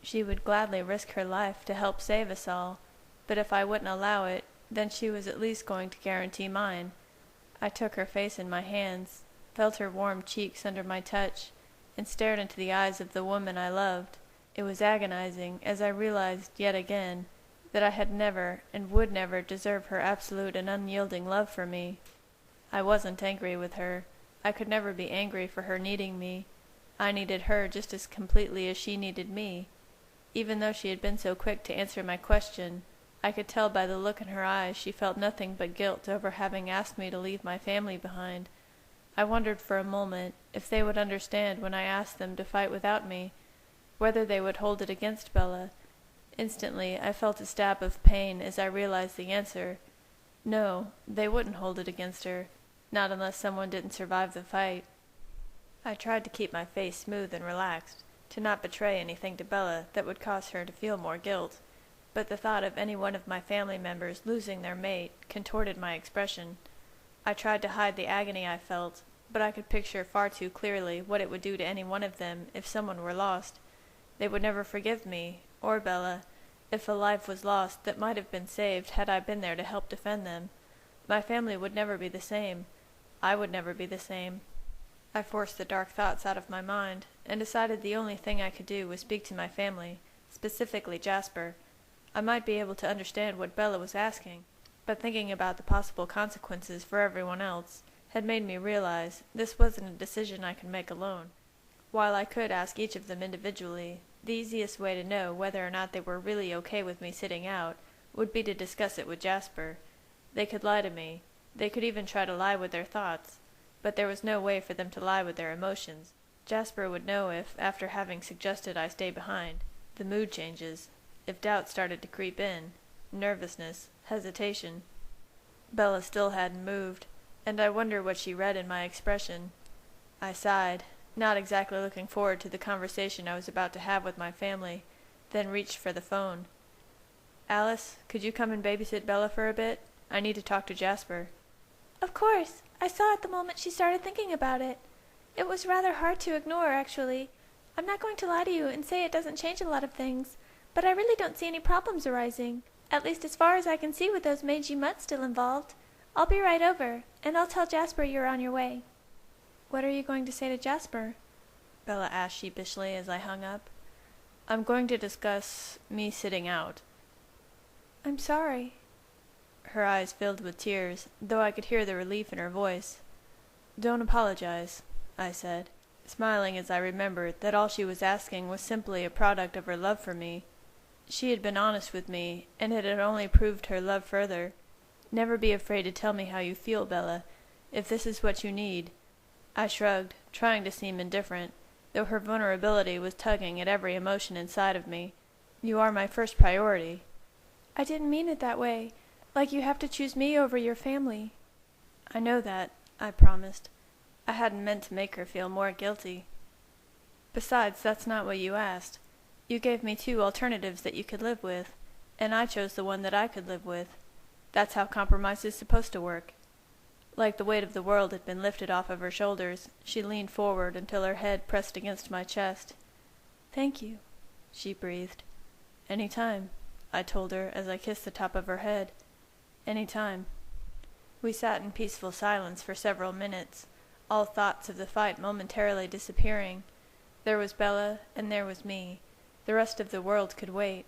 She would gladly risk her life to help save us all, but if I wouldn't allow it, then she was at least going to guarantee mine. I took her face in my hands, felt her warm cheeks under my touch, and stared into the eyes of the woman I loved. It was agonizing as I realized yet again that I had never and would never deserve her absolute and unyielding love for me. I wasn't angry with her. I could never be angry for her needing me. I needed her just as completely as she needed me. Even though she had been so quick to answer my question, I could tell by the look in her eyes she felt nothing but guilt over having asked me to leave my family behind. I wondered for a moment if they would understand when I asked them to fight without me, whether they would hold it against Bella. Instantly I felt a stab of pain as I realized the answer. No, they wouldn't hold it against her, not unless someone didn't survive the fight. I tried to keep my face smooth and relaxed, to not betray anything to Bella that would cause her to feel more guilt, but the thought of any one of my family members losing their mate contorted my expression. I tried to hide the agony I felt, but I could picture far too clearly what it would do to any one of them if someone were lost. They would never forgive me, or Bella, if a life was lost that might have been saved had I been there to help defend them. My family would never be the same. I would never be the same. I forced the dark thoughts out of my mind, and decided the only thing I could do was speak to my family, specifically Jasper. I might be able to understand what Bella was asking, but thinking about the possible consequences for everyone else had made me realize this wasn't a decision I could make alone. While I could ask each of them individually, the easiest way to know whether or not they were really okay with me sitting out would be to discuss it with Jasper. They could lie to me. They could even try to lie with their thoughts, but there was no way for them to lie with their emotions. Jasper would know if, after having suggested I stay behind, the mood changes, if doubt started to creep in, nervousness, hesitation. Bella still hadn't moved, and I wonder what she read in my expression. I sighed, not exactly looking forward to the conversation I was about to have with my family, then reached for the phone. "Alice, could you come and babysit Bella for a bit? I need to talk to Jasper." "Of course. I saw it the moment she started thinking about it. It was rather hard to ignore, actually. I'm not going to lie to you and say it doesn't change a lot of things, but I really don't see any problems arising, at least as far as I can see with those mangy mutts still involved. I'll be right over, and I'll tell Jasper you're on your way." "What are you going to say to Jasper?" Bella asked sheepishly as I hung up. "I'm going to discuss me sitting out." "I'm sorry." Her eyes filled with tears, though I could hear the relief in her voice. "Don't apologize," I said, smiling as I remembered that all she was asking was simply a product of her love for me. She had been honest with me, and it had only proved her love further. "Never be afraid to tell me how you feel, Bella, if this is what you need." I shrugged, trying to seem indifferent, though her vulnerability was tugging at every emotion inside of me. "You are my first priority." "I didn't mean it that way, like you have to choose me over your family." "I know that," I promised. I hadn't meant to make her feel more guilty. "Besides, that's not what you asked. You gave me 2 alternatives that you could live with, and I chose the one that I could live with. That's how compromise is supposed to work." Like the weight of the world had been lifted off of her shoulders, she leaned forward until her head pressed against my chest. "Thank you," she breathed. "Any time," I told her as I kissed the top of her head. "Any time." We sat in peaceful silence for several minutes, all thoughts of the fight momentarily disappearing. There was Bella, and there was me. The rest of the world could wait.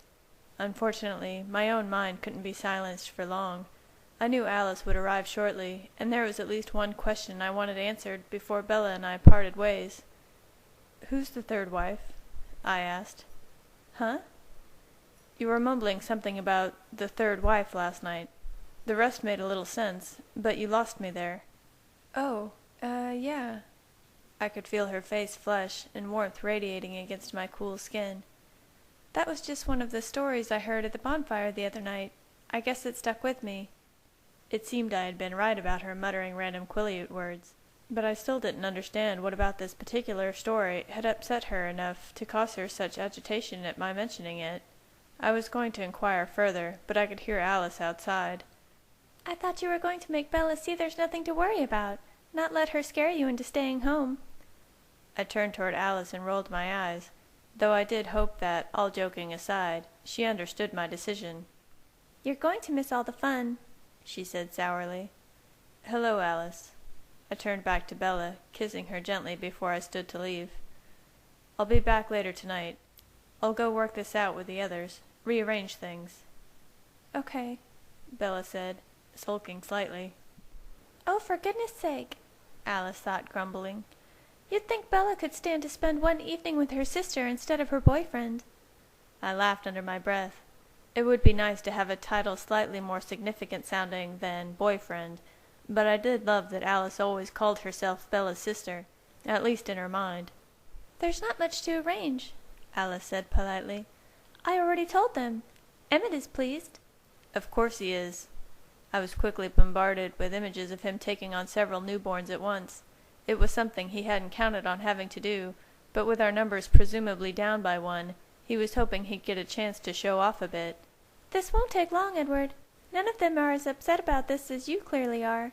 Unfortunately, my own mind couldn't be silenced for long. I knew Alice would arrive shortly, and there was at least one question I wanted answered before Bella and I parted ways. "Who's the third wife?" I asked. "Huh?" "You were mumbling something about the third wife last night. The rest made a little sense, but you lost me there." "Oh, yeah." I could feel her face flush and warmth radiating against my cool skin. "That was just one of the stories I heard at the bonfire the other night. I guess it stuck with me." It seemed I had been right about her muttering random Quileute words, but I still didn't understand what about this particular story had upset her enough to cause her such agitation at my mentioning it. I was going to inquire further, but I could hear Alice outside. "I thought you were going to make Bella see there's nothing to worry about, not let her scare you into staying home." I turned toward Alice and rolled my eyes, though I did hope that, all joking aside, she understood my decision. "You're going to miss all the fun," she said sourly. "Hello, Alice." I turned back to Bella, kissing her gently before I stood to leave. "I'll be back later tonight. I'll go work this out with the others, rearrange things." "Okay," Bella said, sulking slightly. "Oh, for goodness sake," Alice thought, grumbling. "You'd think Bella could stand to spend one evening with her sister instead of her boyfriend." I laughed under my breath. It would be nice to have a title slightly more significant sounding than boyfriend, but I did love that Alice always called herself Bella's sister, at least in her mind. "There's not much to arrange," Alice said politely. "I already told them. Emmett is pleased." "Of course he is." I was quickly bombarded with images of him taking on several newborns at once. It was something he hadn't counted on having to do, but with our numbers presumably down by 1, he was hoping he'd get a chance to show off a bit. "This won't take long, Edward. None of them are as upset about this as you clearly are."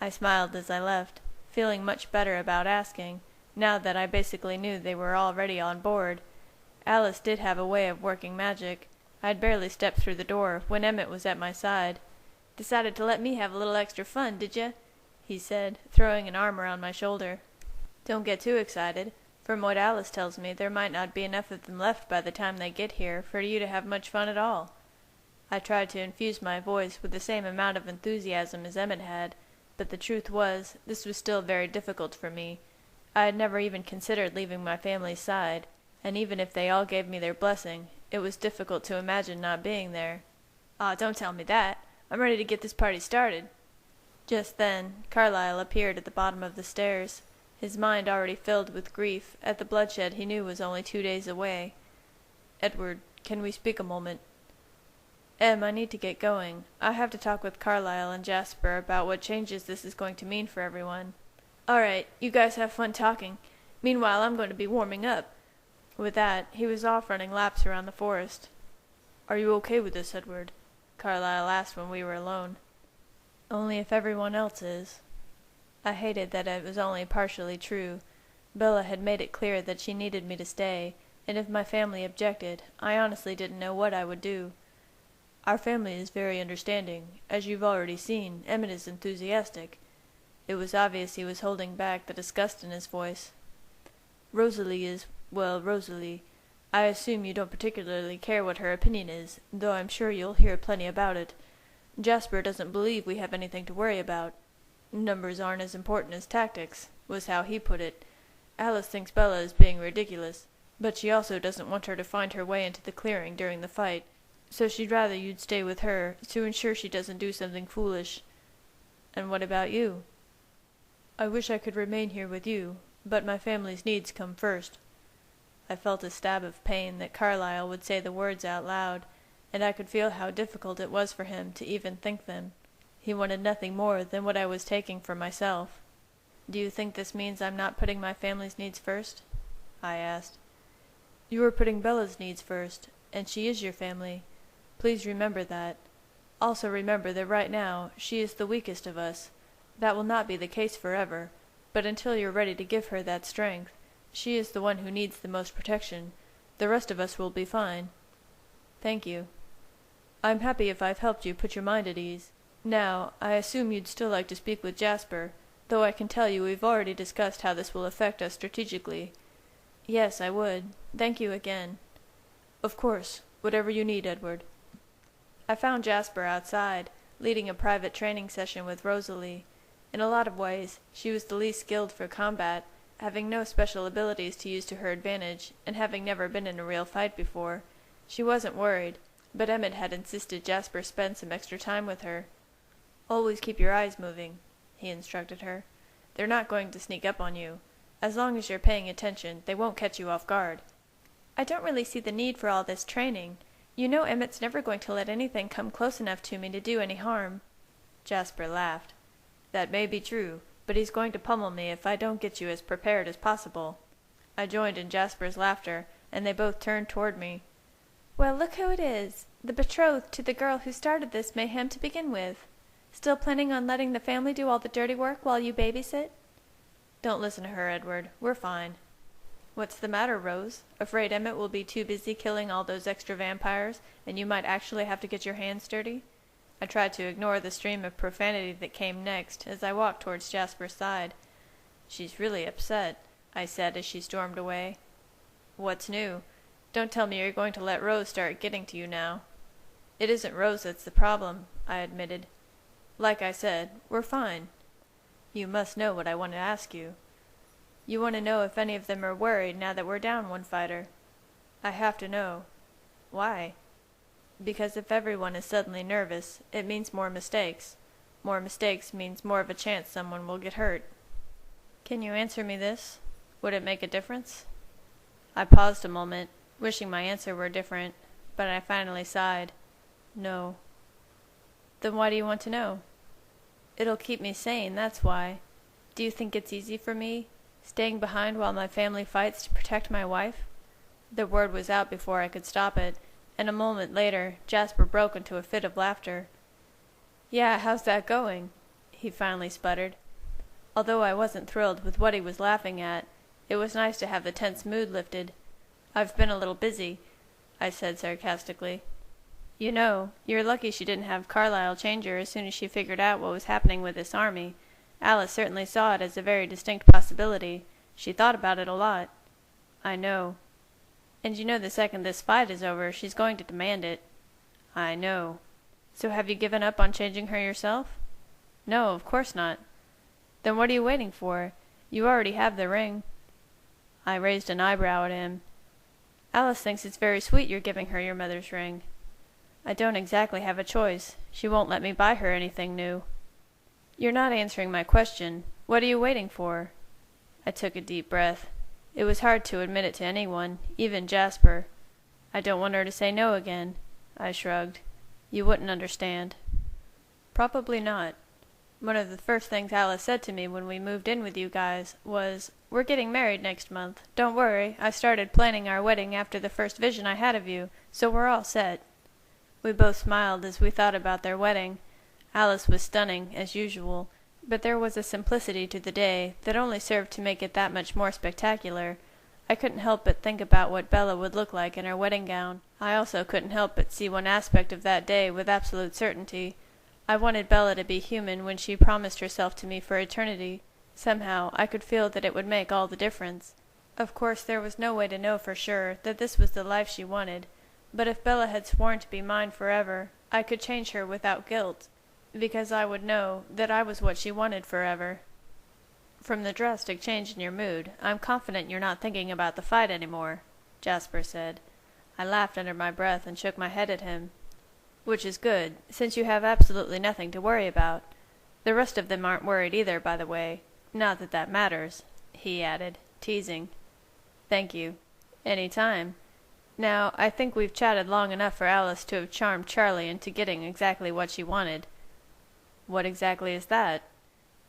I smiled as I left, feeling much better about asking, now that I basically knew they were already on board. Alice did have a way of working magic. I'd barely stepped through the door when Emmett was at my side. "Decided to let me have a little extra fun, did ya?" he said, throwing an arm around my shoulder. Don't get too excited. From what Alice tells me, there might not be enough of them left by the time they get here for you to have much fun at all. I tried to infuse my voice with the same amount of enthusiasm as Emmett had, but the truth was, this was still very difficult for me. I had never even considered leaving my family's side, and even if they all gave me their blessing, it was difficult to imagine not being there. "Aw, don't tell me that. I'm ready to get this party started." Just then, Carlyle appeared at the bottom of the stairs, his mind already filled with grief at the bloodshed he knew was only 2 days away. "Edward, can we speak a moment?" "Em, I need to get going. I have to talk with Carlyle and Jasper about what changes this is going to mean for everyone." "All right, you guys have fun talking. Meanwhile, I'm going to be warming up." With that, he was off running laps around the forest. "Are you okay with this, Edward?" Carlyle asked when we were alone. "Only if everyone else is." I hated that it was only partially true. Bella had made it clear that she needed me to stay, and if my family objected, I honestly didn't know what I would do. "Our family is very understanding. As you've already seen, Emmett is enthusiastic." It was obvious he was holding back the disgust in his voice. "Rosalie is, well, Rosalie. I assume you don't particularly care what her opinion is, though I'm sure you'll hear plenty about it. Jasper doesn't believe we have anything to worry about. Numbers aren't as important as tactics, was how he put it. Alice thinks Bella is being ridiculous, but she also doesn't want her to find her way into the clearing during the fight, so she'd rather you'd stay with her to ensure she doesn't do something foolish." "And what about you?" "I wish I could remain here with you, but my family's needs come first." I felt a stab of pain that Carlyle would say the words out loud, and I could feel how difficult it was for him to even think them. He wanted nothing more than what I was taking for myself. "Do you think this means I'm not putting my family's needs first?" I asked. "You are putting Bella's needs first, and she is your family. Please remember that. Also remember that right now she is the weakest of us. That will not be the case forever, but until you're ready to give her that strength, she is the one who needs the most protection. The rest of us will be fine." "Thank you. I'm happy if I've helped you put your mind at ease. Now, I assume you'd still like to speak with Jasper, though I can tell you we've already discussed how this will affect us strategically." "Yes, I would. Thank you again." "Of course. Whatever you need, Edward." I found Jasper outside, leading a private training session with Rosalie. In a lot of ways, she was the least skilled for combat, having no special abilities to use to her advantage, and having never been in a real fight before. She wasn't worried, but Emmett had insisted Jasper spend some extra time with her. "Always keep your eyes moving," he instructed her. "They're not going to sneak up on you. As long as you're paying attention, they won't catch you off guard." "I don't really see the need for all this training. You know Emmett's never going to let anything come close enough to me to do any harm." Jasper laughed. "That may be true, but he's going to pummel me if I don't get you as prepared as possible." I joined in Jasper's laughter, and they both turned toward me. "Well, look who it is. The betrothed to the girl who started this mayhem to begin with. Still planning on letting the family do all the dirty work while you babysit?" "Don't listen to her, Edward. We're fine." "What's the matter, Rose? Afraid Emmett will be too busy killing all those extra vampires, and you might actually have to get your hands dirty?" I tried to ignore the stream of profanity that came next as I walked towards Jasper's side. "She's really upset," I said as she stormed away. "What's new? Don't tell me you're going to let Rose start getting to you now." "It isn't Rose that's the problem," I admitted. "Like I said, we're fine." "You must know what I want to ask you." "You want to know if any of them are worried now that we're down one fighter?" "I have to know." "Why?" "Because if everyone is suddenly nervous, it means more mistakes. More mistakes means more of a chance someone will get hurt." "Can you answer me this? Would it make a difference?" I paused a moment, wishing my answer were different, but I finally sighed. "No." "Then why do you want to know?" "It'll keep me sane, that's why. Do you think it's easy for me, staying behind while my family fights to protect my wife?" The word was out before I could stop it, and a moment later Jasper broke into a fit of laughter. "Yeah, how's that going?" he finally sputtered. Although I wasn't thrilled with what he was laughing at, it was nice to have the tense mood lifted. "I've been a little busy," I said sarcastically. "You know, you're lucky she didn't have Carlyle change her as soon as she figured out what was happening with this army. Alice certainly saw it as a very distinct possibility, She thought about it a lot. I know. And you know the second this fight is over, she's going to demand it. I know. So have you given up on changing her yourself? No, of course not. Then what are you waiting for? You already have the ring. I raised an eyebrow at him. Alice thinks it's very sweet you're giving her your mother's ring. I don't exactly have a choice. She won't let me buy her anything new. You're not answering my question. What are you waiting for? I took a deep breath. It was hard to admit it to anyone, even Jasper. I don't want her to say no again. I shrugged. You wouldn't understand. Probably not. One of the first things Alice said to me when we moved in with you guys was, "We're getting married next month. Don't worry, I started planning our wedding after the first vision I had of you, so we're all set." We both smiled as we thought about their wedding. Alice was stunning, as usual, but there was a simplicity to the day that only served to make it that much more spectacular. I couldn't help but think about what Bella would look like in her wedding gown. I also couldn't help but see one aspect of that day with absolute certainty. I wanted Bella to be human when she promised herself to me for eternity. Somehow, I could feel that it would make all the difference. Of course, there was no way to know for sure that this was the life she wanted, but if Bella had sworn to be mine forever, I could change her without guilt, because I would know that I was what she wanted forever. From the drastic change in your mood, I'm confident you're not thinking about the fight anymore, Jasper said. I laughed under my breath and shook my head at him. Which is good, since you have absolutely nothing to worry about. The rest of them aren't worried either, by the way. Not that that matters, he added, teasing. Thank you. Any time. Now, I think we've chatted long enough for Alice to have charmed Charlie into getting exactly what she wanted. What exactly is that?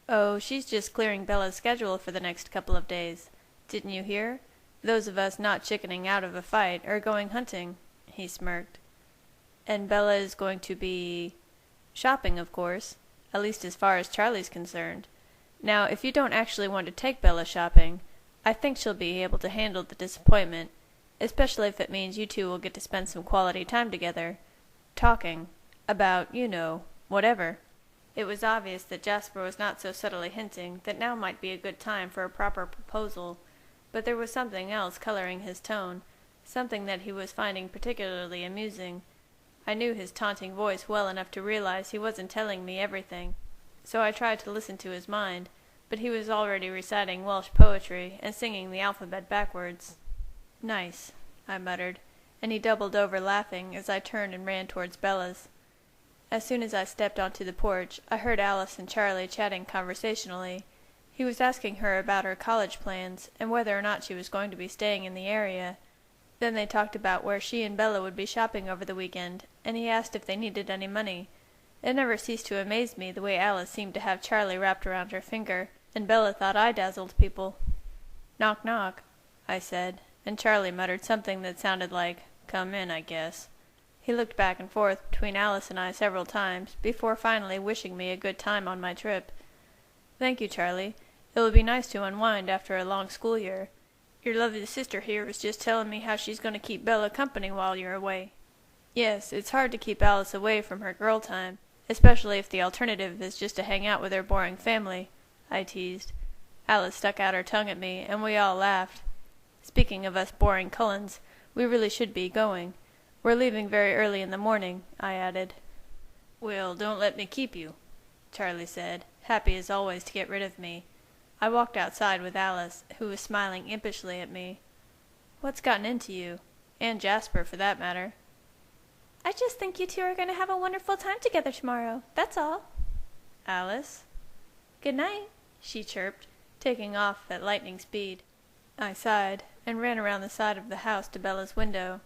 Oh, she's just clearing Bella's schedule for the next couple of days. Didn't you hear? Those of us not chickening out of a fight are going hunting, he smirked. And Bella is going to be shopping, of course, at least as far as Charlie's concerned. Now, if you don't actually want to take Bella shopping, I think she'll be able to handle the disappointment, especially if it means you two will get to spend some quality time together, talking about, whatever. It was obvious that Jasper was not so subtly hinting that now might be a good time for a proper proposal, but there was something else coloring his tone, something that he was finding particularly amusing. I knew his taunting voice well enough to realize he wasn't telling me everything, so I tried to listen to his mind, but he was already reciting Welsh poetry and singing the alphabet backwards. Nice, I muttered, and he doubled over laughing as I turned and ran towards Bella's. As soon as I stepped onto the porch, I heard Alice and Charlie chatting conversationally. He was asking her about her college plans and whether or not she was going to be staying in the area. Then they talked about where she and Bella would be shopping over the weekend, and he asked if they needed any money. It never ceased to amaze me the way Alice seemed to have Charlie wrapped around her finger, and Bella thought I dazzled people. Knock, knock, I said, and Charlie muttered something that sounded like, "Come in, I guess." He looked back and forth between Alice and I several times, before finally wishing me a good time on my trip. "Thank you, Charlie. It will be nice to unwind after a long school year. Your lovely sister here was just telling me how she's going to keep Bella company while you're away." Yes, it's hard to keep Alice away from her girl time, especially if the alternative is just to hang out with her boring family, I teased. Alice stuck out her tongue at me, and we all laughed. Speaking of us boring Cullens, we really should be going. We're leaving very early in the morning, I added. Well, don't let me keep you, Charlie said, happy as always to get rid of me. I walked outside with Alice, who was smiling impishly at me. What's gotten into you? And Jasper, for that matter. I just think you two are going to have a wonderful time together tomorrow, that's all. Alice? Good night, she chirped, taking off at lightning speed. I sighed, and ran around the side of the house to Bella's window.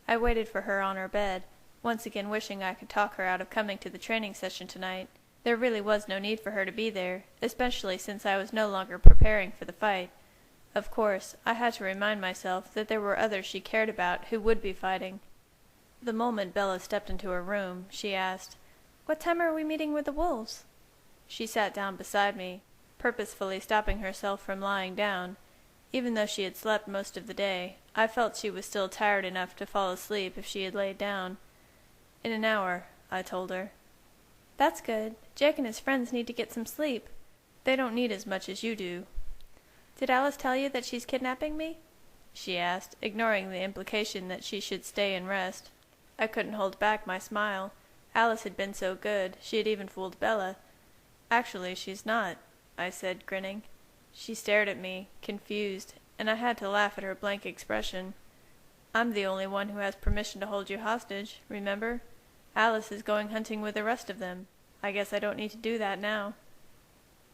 I waited for her on her bed, once again wishing I could talk her out of coming to the training session tonight. There really was no need for her to be there, especially since I was no longer preparing for the fight. Of course, I had to remind myself that there were others she cared about who would be fighting. The moment Bella stepped into her room, she asked, "What time are we meeting with the wolves?" She sat down beside me, purposefully stopping herself from lying down. Even though she had slept most of the day, I felt she was still tired enough to fall asleep if she had laid down. "In an hour," I told her. That's good. Jake and his friends need to get some sleep. They don't need as much as you do. "Did Alice tell you that she's kidnapping me?" she asked, ignoring the implication that she should stay and rest. I couldn't hold back my smile. Alice had been so good, she had even fooled Bella. "Actually, she's not," I said, grinning. She stared at me, confused, and I had to laugh at her blank expression. "I'm the only one who has permission to hold you hostage, remember? Alice is going hunting with the rest of them. I guess I don't need to do that now."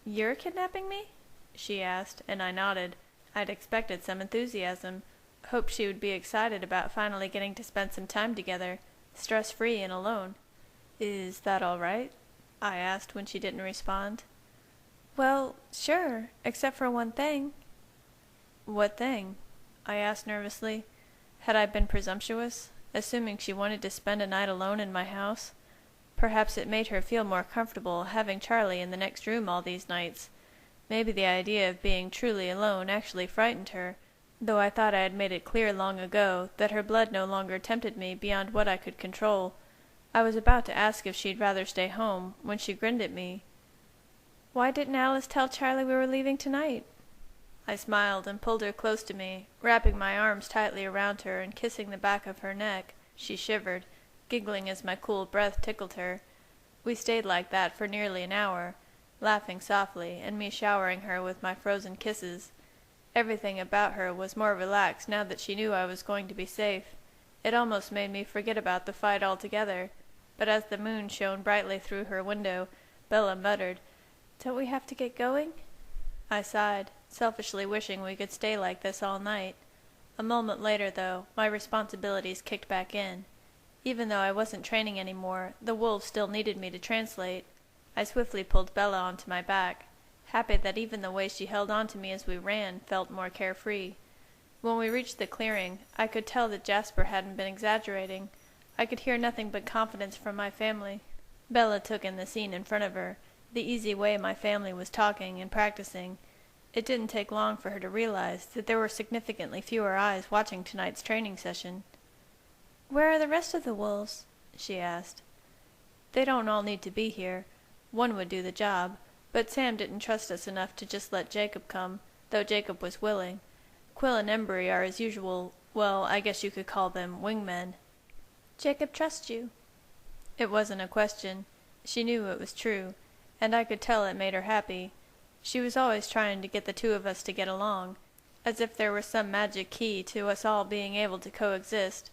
"You're kidnapping me?" she asked, and I nodded. I'd expected some enthusiasm, hoped she would be excited about finally getting to spend some time together, stress-free and alone. "Is that all right?" I asked when she didn't respond. "Well, sure, except for one thing." "What thing?" I asked nervously. Had I been presumptuous, assuming she wanted to spend a night alone in my house? Perhaps it made her feel more comfortable having Charlie in the next room all these nights. Maybe the idea of being truly alone actually frightened her, though I thought I had made it clear long ago that her blood no longer tempted me beyond what I could control. I was about to ask if she'd rather stay home, when she grinned at me. "Why didn't Alice tell Charlie we were leaving tonight?" I smiled and pulled her close to me, wrapping my arms tightly around her and kissing the back of her neck. She shivered, giggling as my cool breath tickled her. We stayed like that for nearly an hour, laughing softly, and me showering her with my frozen kisses. Everything about her was more relaxed now that she knew I was going to be safe. It almost made me forget about the fight altogether. But as the moon shone brightly through her window, Bella muttered, "Don't we have to get going?" I sighed, selfishly wishing we could stay like this all night. A moment later, though, my responsibilities kicked back in. Even though I wasn't training anymore, the wolves still needed me to translate. I swiftly pulled Bella onto my back, happy that even the way she held on to me as we ran felt more carefree. When we reached the clearing, I could tell that Jasper hadn't been exaggerating. I could hear nothing but confidence from my family. Bella took in the scene in front of her, the easy way my family was talking and practicing. It didn't take long for her to realize that there were significantly fewer eyes watching tonight's training session. "Where are the rest of the wolves?" she asked. "They don't all need to be here. One would do the job, but Sam didn't trust us enough to just let Jacob come, though Jacob was willing. Quill and Embry are his usual, well, I guess you could call them wingmen." "Jacob trusts you?" It wasn't a question. She knew it was true, and I could tell it made her happy. She was always trying to get the two of us to get along, as if there were some magic key to us all being able to coexist,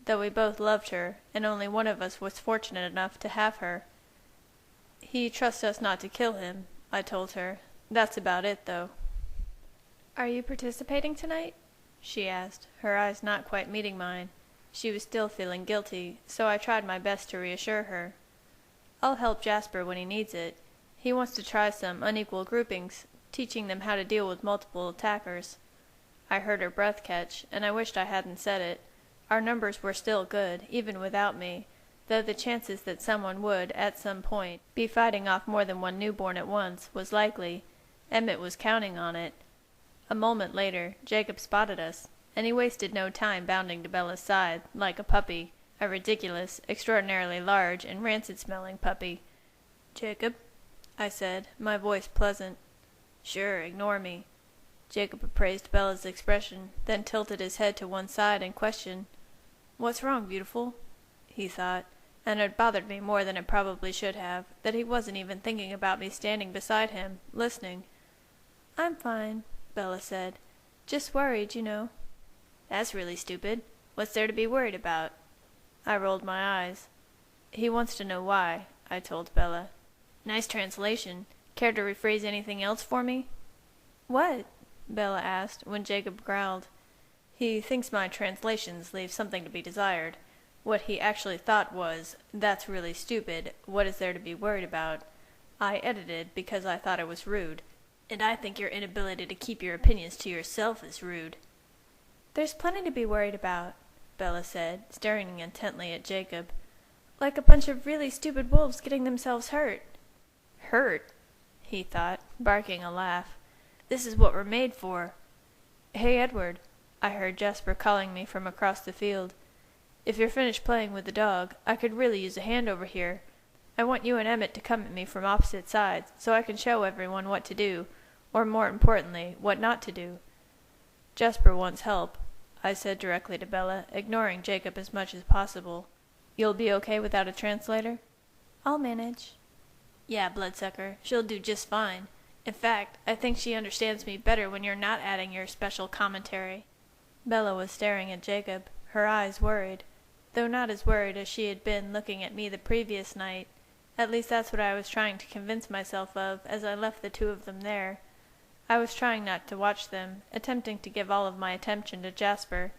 though we both loved her, and only one of us was fortunate enough to have her. "He trusts us not to kill him," I told her. "That's about it, though." "Are you participating tonight?" she asked, her eyes not quite meeting mine. She was still feeling guilty, so I tried my best to reassure her. "I'll help Jasper when he needs it. He wants to try some unequal groupings, teaching them how to deal with multiple attackers." I heard her breath catch, and I wished I hadn't said it. Our numbers were still good, even without me, though the chances that someone would, at some point, be fighting off more than one newborn at once was likely. Emmett was counting on it. A moment later, Jacob spotted us, and he wasted no time bounding to Bella's side, like a puppy, a ridiculous, extraordinarily large and rancid-smelling puppy. "Jacob," I said, my voice pleasant. "Sure, ignore me." Jacob appraised Bella's expression, then tilted his head to one side and questioned. "What's wrong, beautiful?" he thought, and it bothered me more than it probably should have, that he wasn't even thinking about me standing beside him, listening. "I'm fine," Bella said. "Just worried, you know." "That's really stupid. What's there to be worried about?" I rolled my eyes. "He wants to know why," I told Bella. "Nice translation. Care to rephrase anything else for me?" "What?" Bella asked, when Jacob growled. He thinks my translations leave something to be desired. What he actually thought was, "That's really stupid. What is there to be worried about?" I edited because I thought it was rude. "And I think your inability to keep your opinions to yourself is rude." "There's plenty to be worried about," Bella said, staring intently at Jacob. "Like a bunch of really stupid wolves getting themselves hurt." "Hurt?" he thought, barking a laugh. "This is what we're made for." "Hey, Edward," I heard Jasper calling me from across the field. "If you're finished playing with the dog, I could really use a hand over here. I want you and Emmett to come at me from opposite sides, so I can show everyone what to do. or more importantly, what not to do. Jasper wants help, I said directly to Bella, ignoring Jacob as much as possible. You'll be okay without a translator? I'll manage. Yeah, bloodsucker, she'll do just fine. In fact, I think she understands me better when you're not adding your special commentary. Bella was staring at Jacob, her eyes worried, though not as worried as she had been looking at me the previous night. At least that's what I was trying to convince myself of as I left the two of them there. I was trying not to watch them, attempting to give all of my attention to Jasper,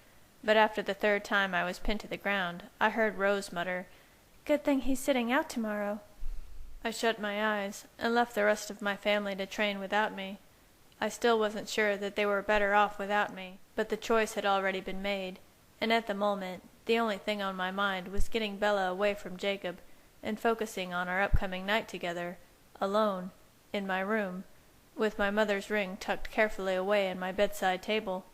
but after the third time I was pinned to the ground, I heard Rose mutter, "Good thing he's sitting out tomorrow." I shut my eyes, and left the rest of my family to train without me. I still wasn't sure that they were better off without me, but the choice had already been made, and at the moment, the only thing on my mind was getting Bella away from Jacob, and focusing on our upcoming night together, alone, in my room, with my mother's ring tucked carefully away in my bedside table.